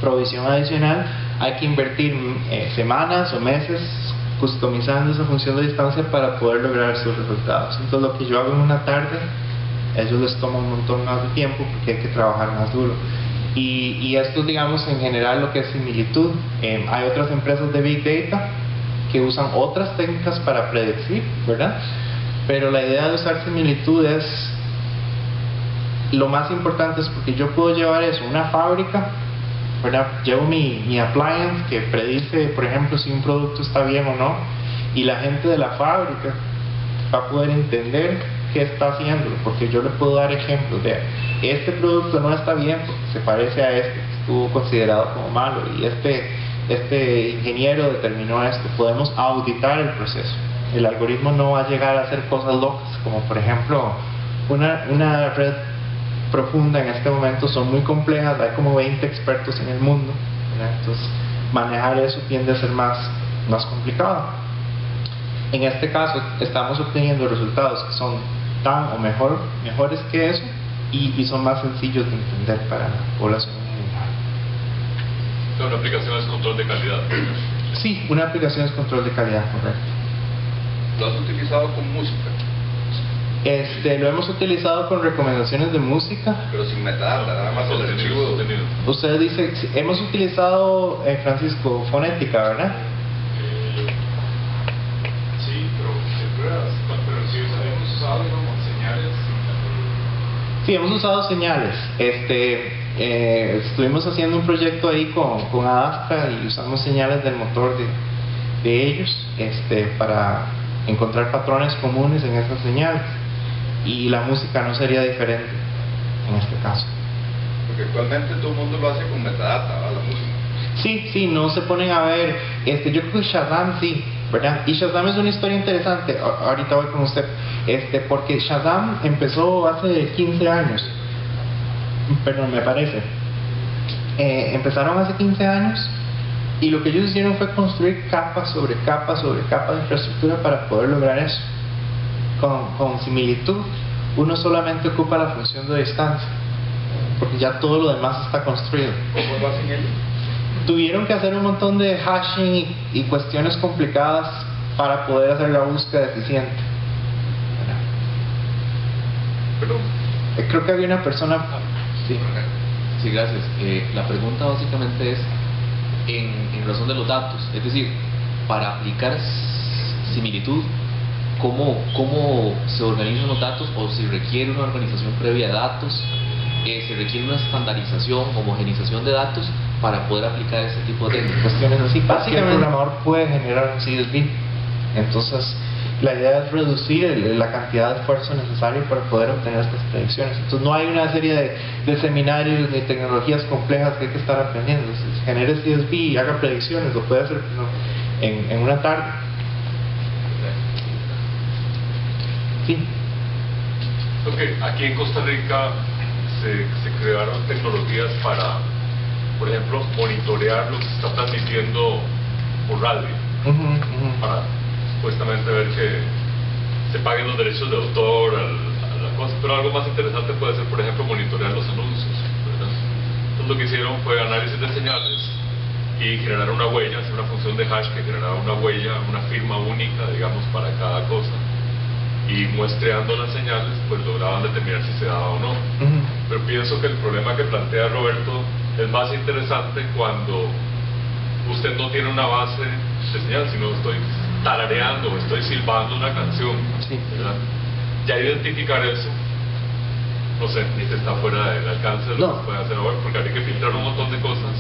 provisión adicional, hay que invertir semanas o meses customizando esa función de distancia para poder lograr sus resultados. Entonces lo que yo hago en una tarde, a ellos les toma un montón más de tiempo porque hay que trabajar más duro. Y esto, digamos, en general lo que es similitud. Hay otras empresas de Big Data que usan otras técnicas para predecir, ¿verdad? Pero la idea de usar similitud es lo más importante, es porque yo puedo llevar eso a una fábrica, ¿verdad? Llevo mi appliance que predice, por ejemplo, si un producto está bien o no, y la gente de la fábrica va a poder entender qué está haciendo, porque yo le puedo dar ejemplos de este producto no está bien porque se parece a este que estuvo considerado como malo, y este ingeniero determinó esto. Podemos auditar el proceso. El algoritmo no va a llegar a hacer cosas locas, como por ejemplo una red profunda en este momento son muy complejas, hay como 20 expertos en el mundo, ¿verdad? Entonces manejar eso tiende a ser más complicado. En este caso estamos obteniendo resultados que son tan o mejores que eso, y son más sencillos de entender para la población en general. Una aplicación es control de calidad. Sí, una aplicación es control de calidad, correcto. ¿Lo has utilizado con música? Lo hemos utilizado con recomendaciones de música. Pero sin metadata, nada más el archivo. Usted dice, hemos utilizado, Francisco, fonética, ¿verdad? Sí, pero sí hemos usado como señales. Sí, hemos usado señales. Estuvimos haciendo un proyecto ahí con Adastra y usamos señales del motor de ellos para encontrar patrones comunes en esas señales. Y la música no sería diferente en este caso. Porque actualmente todo el mundo lo hace con metadata, ¿verdad? La música. Sí, no se ponen a ver, yo creo que Shazam sí, ¿verdad? Y Shazam es una historia interesante, ahorita voy con usted, porque Shazam empezó hace 15 años, perdón, me parece, empezaron hace 15 años, y lo que ellos hicieron fue construir capa sobre capa sobre capa de infraestructura para poder lograr eso. Con similitud, uno solamente ocupa la función de distancia, porque ya todo lo demás está construido. ¿Cómo lo hacen ellos? Tuvieron que hacer un montón de hashing y cuestiones complicadas para poder hacer la búsqueda eficiente. Perdón. Creo que había una persona... Sí. Sí, gracias. La pregunta básicamente es en razón de los datos, es decir, para aplicar similitud, ¿cómo se organizan los datos, o si requiere una organización previa de datos, se requiere una estandarización, homogenización de datos para poder aplicar ese tipo de cuestiones así? Básicamente el programador puede generar un CSV, entonces la idea es reducir la cantidad de esfuerzo necesario para poder obtener estas predicciones. Entonces no hay una serie de seminarios ni tecnologías complejas que hay que estar aprendiendo. Entonces, genere CSV y haga predicciones, lo puede hacer en una tarde. Sí. Okay. Aquí en Costa Rica se crearon tecnologías para, por ejemplo, monitorear lo que se está transmitiendo por radio, para supuestamente ver que se paguen los derechos de autor a la cosa. Pero algo más interesante puede ser, por ejemplo, monitorear los anuncios, ¿verdad? Entonces lo que hicieron fue análisis de señales y generar una huella, hacer una función de hash que generaba una huella, una firma única, digamos, para cada cosa, y muestreando las señales pues lograban determinar si se daba o no. Pero pienso que el problema que plantea Roberto es más interesante cuando usted no tiene una base de señal, sino estoy tarareando o estoy silbando una canción, ¿verdad? Ya identificar eso, no sé, ni se está fuera del alcance de lo que se puede hacer ahora, porque habría que filtrar un montón de cosas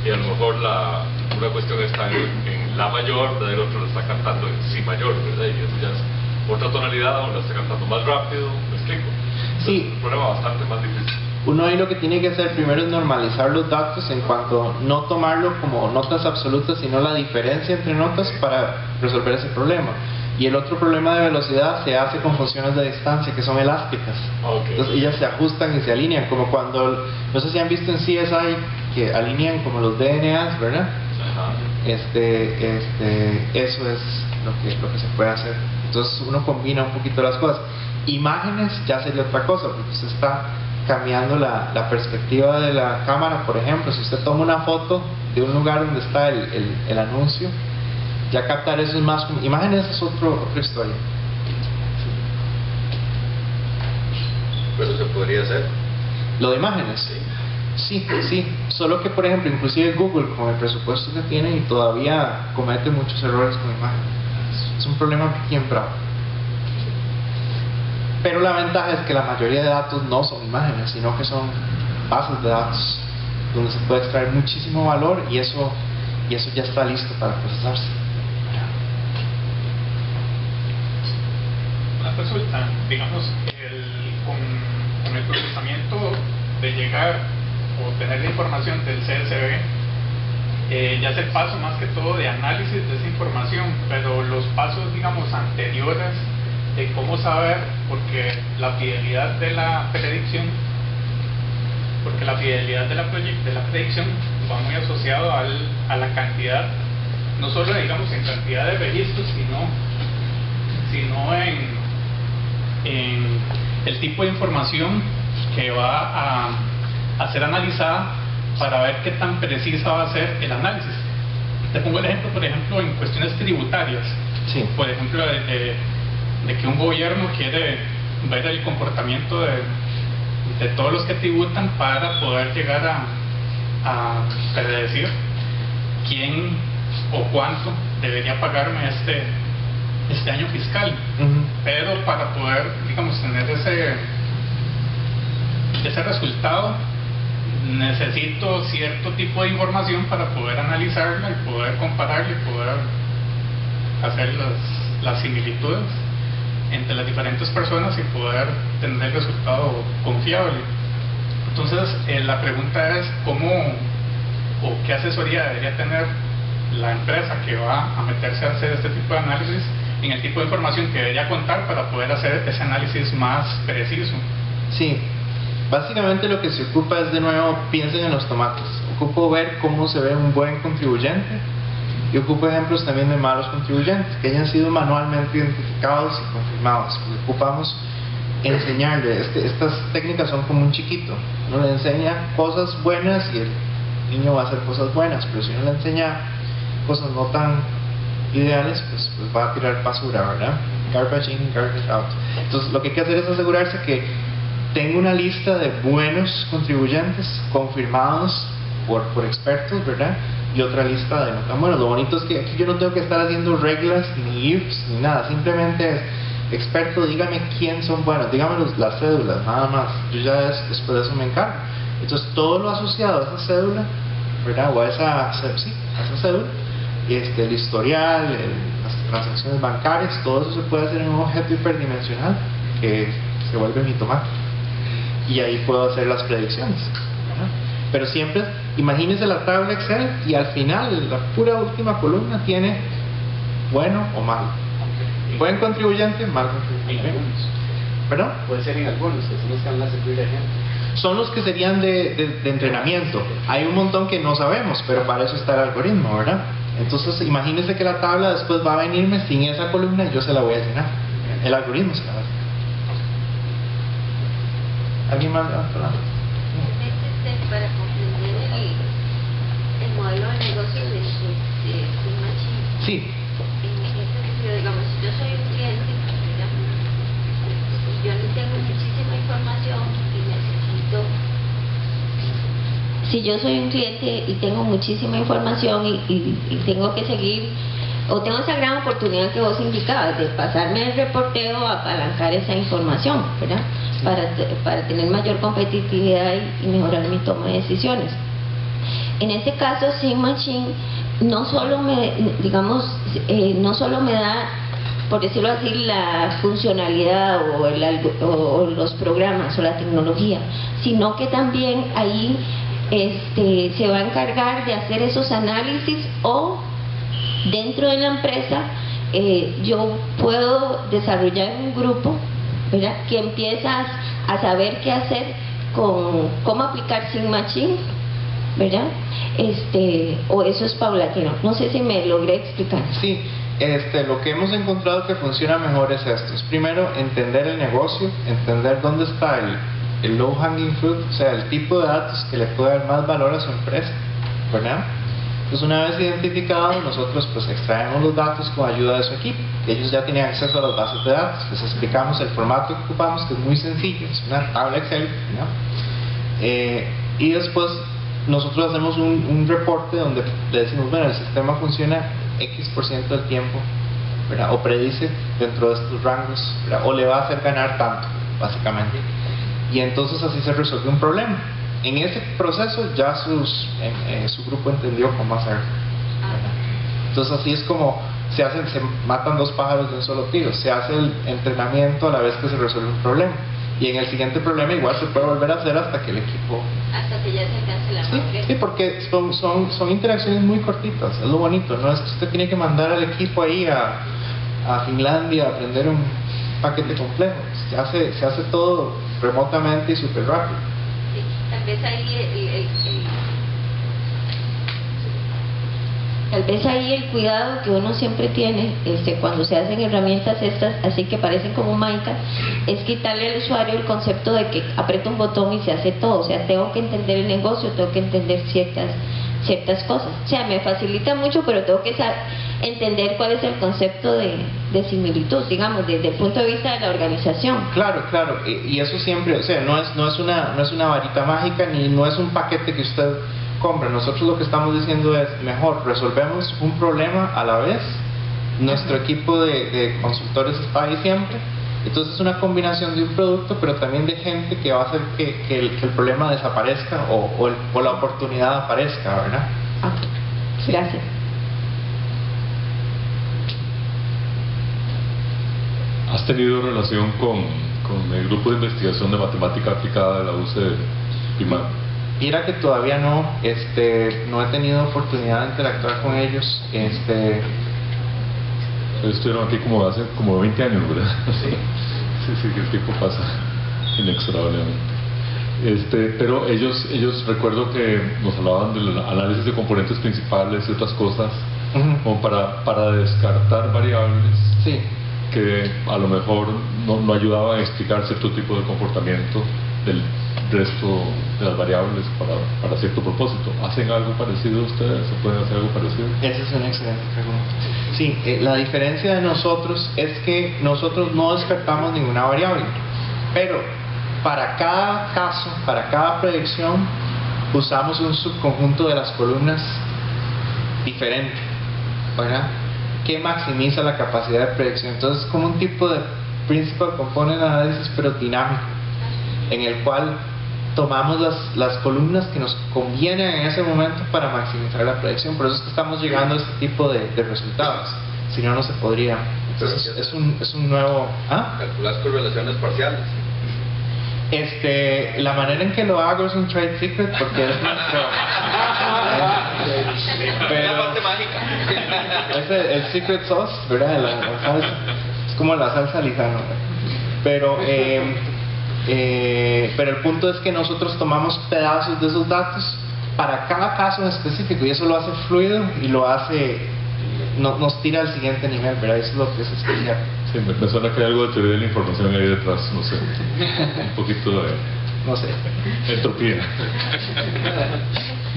y a lo mejor una cuestión está en la mayor, el otro lo está cantando en si mayor, ¿verdad? Y eso ya es otra tonalidad, o la está cantando más rápido, ¿me explico? Entonces, sí. Es un problema bastante más difícil. Uno ahí lo que tiene que hacer primero es normalizar los datos en cuanto no tomarlo como notas absolutas, sino la diferencia entre notas para resolver ese problema. Y el otro problema de velocidad se hace con funciones de distancia que son elásticas. Entonces ellas se ajustan y se alinean, como cuando, no sé si han visto en CSI que alinean como los DNAs, ¿verdad? Eso es lo que se puede hacer. Entonces uno combina un poquito las cosas. Imágenes ya sería otra cosa, porque usted está cambiando la perspectiva de la cámara. Por ejemplo, si usted toma una foto de un lugar donde está el anuncio, ya captar eso es más. Imágenes es otra historia. Pero se podría hacer. ¿Lo de imágenes? Sí, solo que por ejemplo inclusive Google con el presupuesto que tiene y todavía comete muchos errores con imágenes. Es un problema bien bravo. Pero la ventaja es que la mayoría de datos no son imágenes, sino que son bases de datos donde se puede extraer muchísimo valor y eso ya está listo para procesarse. Una consulta, digamos, con el procesamiento de llegar o obtener la información del CSV, ya es el paso más que todo de análisis de esa información, pero los pasos, digamos, anteriores de cómo saber, porque la fidelidad de la predicción, va muy asociado a la cantidad, no solo digamos en cantidad de registros, sino en el tipo de información que va a ser analizada para ver qué tan precisa va a ser el análisis. Te pongo el ejemplo, por ejemplo, en cuestiones tributarias. Sí. Por ejemplo, de que un gobierno quiere ver el comportamiento de todos los que tributan para poder llegar a predecir quién o cuánto debería pagarme este año fiscal. Pero para poder, digamos, tener ese resultado, necesito cierto tipo de información para poder analizarla y poder compararla y poder hacer las similitudes entre las diferentes personas y poder tener el resultado confiable. Entonces la pregunta es o qué asesoría debería tener la empresa que va a meterse a hacer este tipo de análisis en el tipo de información que debería contar para poder hacer ese análisis más preciso? Sí, básicamente lo que se ocupa es, de nuevo, piensen en los tomates. Ocupo ver cómo se ve un buen contribuyente y ocupo ejemplos también de malos contribuyentes que hayan sido manualmente identificados y confirmados. Porque ocupamos enseñarle, estas técnicas son como un chiquito, uno le enseña cosas buenas y el niño va a hacer cosas buenas, pero si uno le enseña cosas no tan ideales, pues va a tirar basura, ¿verdad? Garbage in, garbage out. Entonces lo que hay que hacer es asegurarse que tengo una lista de buenos contribuyentes confirmados por expertos, ¿verdad? Y otra lista de no tan buenos. Lo bonito es que aquí yo no tengo que estar haciendo reglas, ni ifs, ni nada. Simplemente es, experto, dígame quién son buenos, dígame las cédulas, nada más. Yo ya después de eso me encargo. Entonces todo lo asociado a esa cédula, ¿verdad? O a esa cédula, el historial, las transacciones bancarias, todo eso se puede hacer en un objeto hiperdimensional que se vuelve mi tomate. Y ahí puedo hacer las predicciones, ¿verdad? Pero siempre, imagínense la tabla Excel y al final, la pura última columna tiene bueno o malo. Buen contribuyente, mal contribuyente. ¿Perdón? Puede ser en algunos, que son los que van a servir de ejemplo. Son los que serían de entrenamiento. Hay un montón que no sabemos, pero para eso está el algoritmo, ¿verdad? Entonces, imagínense que la tabla después va a venirme sin esa columna y yo se la voy a llenar. El algoritmo se la va a llenar. ¿Alguien más levanta la mano? Para comprender el modelo de negocio de Sigma Chi. Sí. En este sentido, digamos, si yo soy un cliente, digamos, y yo no tengo muchísima información y necesito, si yo soy un cliente y tengo muchísima información y tengo que seguir, o tengo esa gran oportunidad que vos indicabas de pasarme el reporteo a apalancar esa información, ¿verdad? Para tener mayor competitividad y mejorar mi toma de decisiones. En este caso, Sigma Chi no solo me da, por decirlo así, la funcionalidad o los programas o la tecnología, sino que también ahí se va a encargar de hacer esos análisis, o dentro de la empresa yo puedo desarrollar un grupo, ¿verdad?, que empieza a saber qué hacer con cómo aplicar Sigma Chi, ¿verdad? O eso es paulatino. No sé si me logré explicar. Sí, lo que hemos encontrado que funciona mejor es esto. Es primero entender el negocio, entender dónde está el low hanging fruit, o sea, el tipo de datos que le puede dar más valor a su empresa, ¿verdad? Entonces, una vez identificado, nosotros pues extraemos los datos con ayuda de su equipo. Ellos ya tenían acceso a las bases de datos. Les explicamos el formato que ocupamos, que es muy sencillo, es una tabla Excel, ¿no? Y después nosotros hacemos un reporte donde le decimos, bueno, el sistema funciona X% del tiempo, ¿verdad?, o predice dentro de estos rangos, ¿verdad?, o le va a hacer ganar tanto, básicamente. Y entonces así se resuelve un problema. En ese proceso ya su grupo entendió cómo hacerlo, ¿verdad? Entonces así es como se matan dos pájaros de un solo tiro. Se hace el entrenamiento a la vez que se resuelve un problema, y en el siguiente problema igual se puede volver a hacer hasta que el equipo... Hasta que ya se alcance la madurez. Sí, porque son interacciones muy cortitas, es lo bonito. No es que usted tiene que mandar al equipo ahí a Finlandia a aprender un paquete complejo. Se hace todo remotamente y súper rápido. Sí, tal vez ahí el cuidado que uno siempre tiene cuando se hacen herramientas estas, así que parecen como mágicas, es quitarle al usuario el concepto de que aprieta un botón y se hace todo. O sea, tengo que entender el negocio, tengo que entender ciertas cosas. O sea, me facilita mucho, pero tengo que entender cuál es el concepto de similitud, digamos, desde el punto de vista de la organización. Claro, y eso siempre, o sea, no es una varita mágica, ni no es un paquete que usted compra. Nosotros lo que estamos diciendo es, mejor resolvemos un problema a la vez. Nuestro equipo de consultores está ahí siempre. Entonces es una combinación de un producto, pero también de gente que va a hacer que el problema desaparezca o la oportunidad aparezca, ¿verdad? Okay. Sí. Gracias. ¿Has tenido relación con el grupo de investigación de matemática aplicada de la UCE PIMAC? Mira que todavía no he tenido oportunidad de interactuar con ellos. Ellos estuvieron aquí como hace como 20 años, ¿verdad? Sí. Sí, que el tiempo pasa inexorablemente. Pero ellos recuerdo que nos hablaban del análisis de componentes principales y otras cosas, como para descartar variables, sí, que a lo mejor no ayudaban a explicar cierto tipo de comportamiento del resto de las variables para cierto propósito. ¿Hacen algo parecido ustedes o pueden hacer algo parecido? Esa es una excelente pregunta. Sí, la diferencia de nosotros es que nosotros no descartamos ninguna variable, pero para cada caso, para cada predicción, usamos un subconjunto de las columnas diferente, ¿verdad?, que maximiza la capacidad de predicción. Entonces es como un tipo de principal component análisis, pero dinámico, en el cual tomamos las columnas que nos convienen en ese momento para maximizar la predicción. Por eso es que estamos llegando a este tipo de resultados, si no, no se podría. Entonces es un nuevo... Calculas correlaciones parciales. La manera en que lo hago es un trade secret, porque es nuestro... la parte mágica. Es el secret sauce, ¿verdad? La salsa. Es como la salsa Lizano, ¿verdad? Pero el punto es que nosotros tomamos pedazos de esos datos para cada caso en específico, y eso lo hace fluido y lo hace, nos tira al siguiente nivel, ¿verdad? Eso es lo que es especial. Sí, me suena que hay algo de teoría de la información ahí detrás, no sé, un poquito de... no sé. Entropía.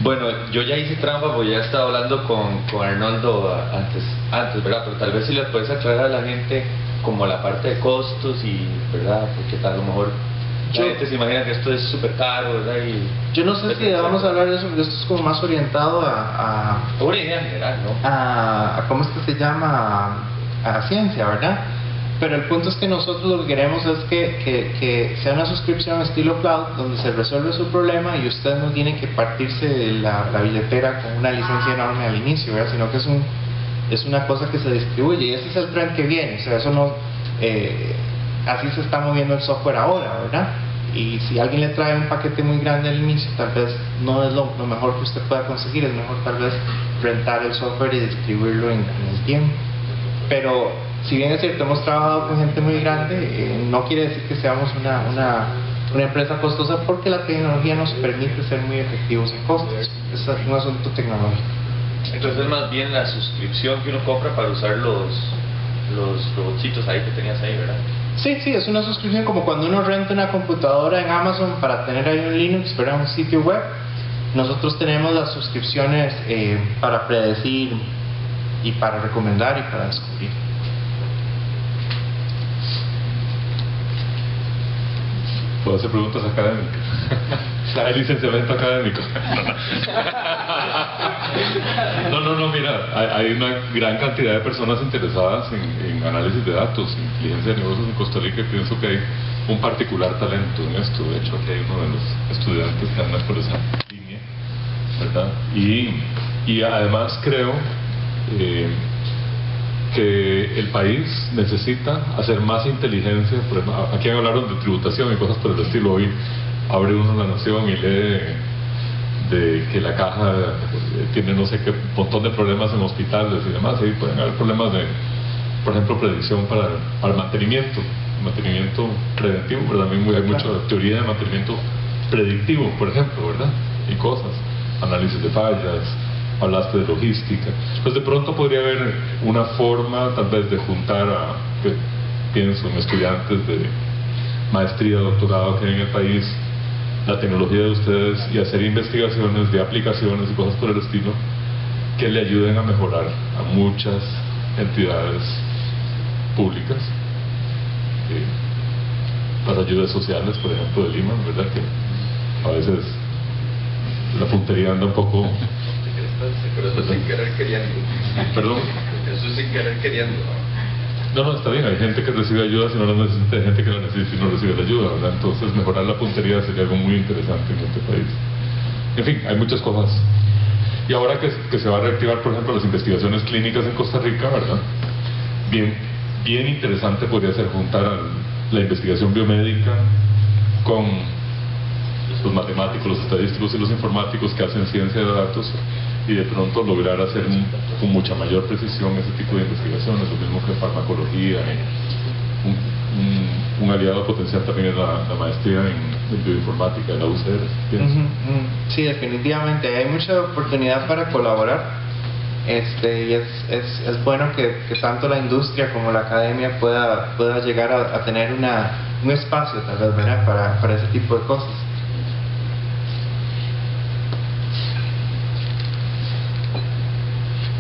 Bueno, yo ya hice trampa porque ya estaba hablando con Arnoldo antes, ¿verdad? Pero tal vez si le puedes aclarar a la gente como la parte de costos y, ¿verdad? Porque a lo mejor la gente se imagina que esto es súper caro, ¿verdad? Yo no sé si vamos a hablar de eso, porque esto es como más orientado a una idea general, ¿no? A ¿cómo es que se llama? A ciencia, ¿verdad? Pero el punto es que nosotros lo que queremos es que sea una suscripción estilo cloud, donde se resuelve su problema y usted no tiene que partirse de la billetera con una licencia enorme al inicio, ¿verdad? Sino que es una cosa que se distribuye, y ese es el trend que viene. O sea, eso no... así se está moviendo el software ahora, ¿verdad? Y si alguien le trae un paquete muy grande al inicio, tal vez no es lo mejor que usted pueda conseguir. Es mejor tal vez rentar el software y distribuirlo en el tiempo. Pero si bien es cierto, hemos trabajado con gente muy grande, no quiere decir que seamos una empresa costosa, porque la tecnología nos permite ser muy efectivos en costos. Es un asunto tecnológico. Entonces es más bien la suscripción que uno compra para usar los robotcitos ahí que tenías ahí, ¿verdad? Sí, es una suscripción, como cuando uno renta una computadora en Amazon para tener ahí un Linux, ¿verdad? Un sitio web. Nosotros tenemos las suscripciones para predecir y para recomendar y para descubrir. ¿Puedo hacer preguntas académicas? Hay licenciamiento académico. No, mira, hay una gran cantidad de personas interesadas en análisis de datos, inteligencia de negocios en Costa Rica, y pienso que hay un particular talento en esto. De hecho, aquí hay uno de los estudiantes que anda por esa línea, ¿verdad? Y además creo que el país necesita hacer más inteligencia. Por ejemplo, aquí hablaron de tributación y cosas por el estilo. Hoy abre uno La Nación y lee de que la caja tiene no sé qué montón de problemas en hospitales y demás. Ahí pueden haber problemas de, por ejemplo, predicción para el mantenimiento preventivo, pero también hay mucha teoría de mantenimiento predictivo, por ejemplo, ¿verdad? Y cosas, análisis de fallas. Hablaste de logística. Pues de pronto podría haber una forma tal vez de juntar pienso en estudiantes de maestría, doctorado que hay en el país, la tecnología de ustedes, y hacer investigaciones de aplicaciones y cosas por el estilo que le ayuden a mejorar a muchas entidades públicas, para ayudas sociales, por ejemplo, de Lima, ¿verdad? Que a veces la puntería anda un poco... Pero eso es sin querer queriendo. ¿Perdón? Eso es sin querer queriendo. No, está bien, hay gente que recibe ayuda si no la necesita, hay gente que la necesita y no recibe la ayuda, ¿verdad? Entonces mejorar la puntería sería algo muy interesante en este país. En fin, hay muchas cosas. Y ahora que se va a reactivar, por ejemplo, las investigaciones clínicas en Costa Rica, ¿verdad? Bien interesante podría ser juntar la investigación biomédica con los matemáticos, los estadísticos y los informáticos que hacen ciencia de datos, y de pronto lograr hacer con mucha mayor precisión ese tipo de investigaciones, lo mismo que farmacología. Un aliado potencial también es la maestría en bioinformática de la UCR. Sí, definitivamente hay mucha oportunidad para colaborar, y es bueno que tanto la industria como la academia pueda llegar a tener un espacio tal vez, ¿verdad? para ese tipo de cosas.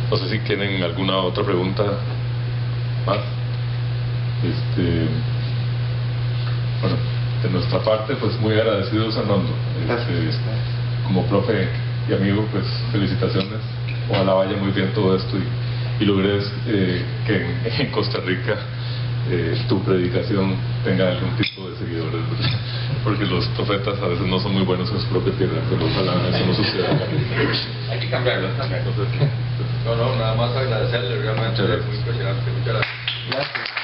No sé si tienen alguna otra pregunta más. Bueno, de nuestra parte, pues muy agradecidos, Arnoldo. Como profe y amigo, pues felicitaciones. Ojalá vaya muy bien todo esto y logres que en Costa Rica tu predicación tenga algún tipo de seguidores, ¿verdad? Porque los profetas a veces no son muy buenos en su propia tierra, pero ojalá eso no suceda. Hay que cambiarlo también. No, nada más agradecerle, realmente es muy impresionante. Muchas gracias. Gracias.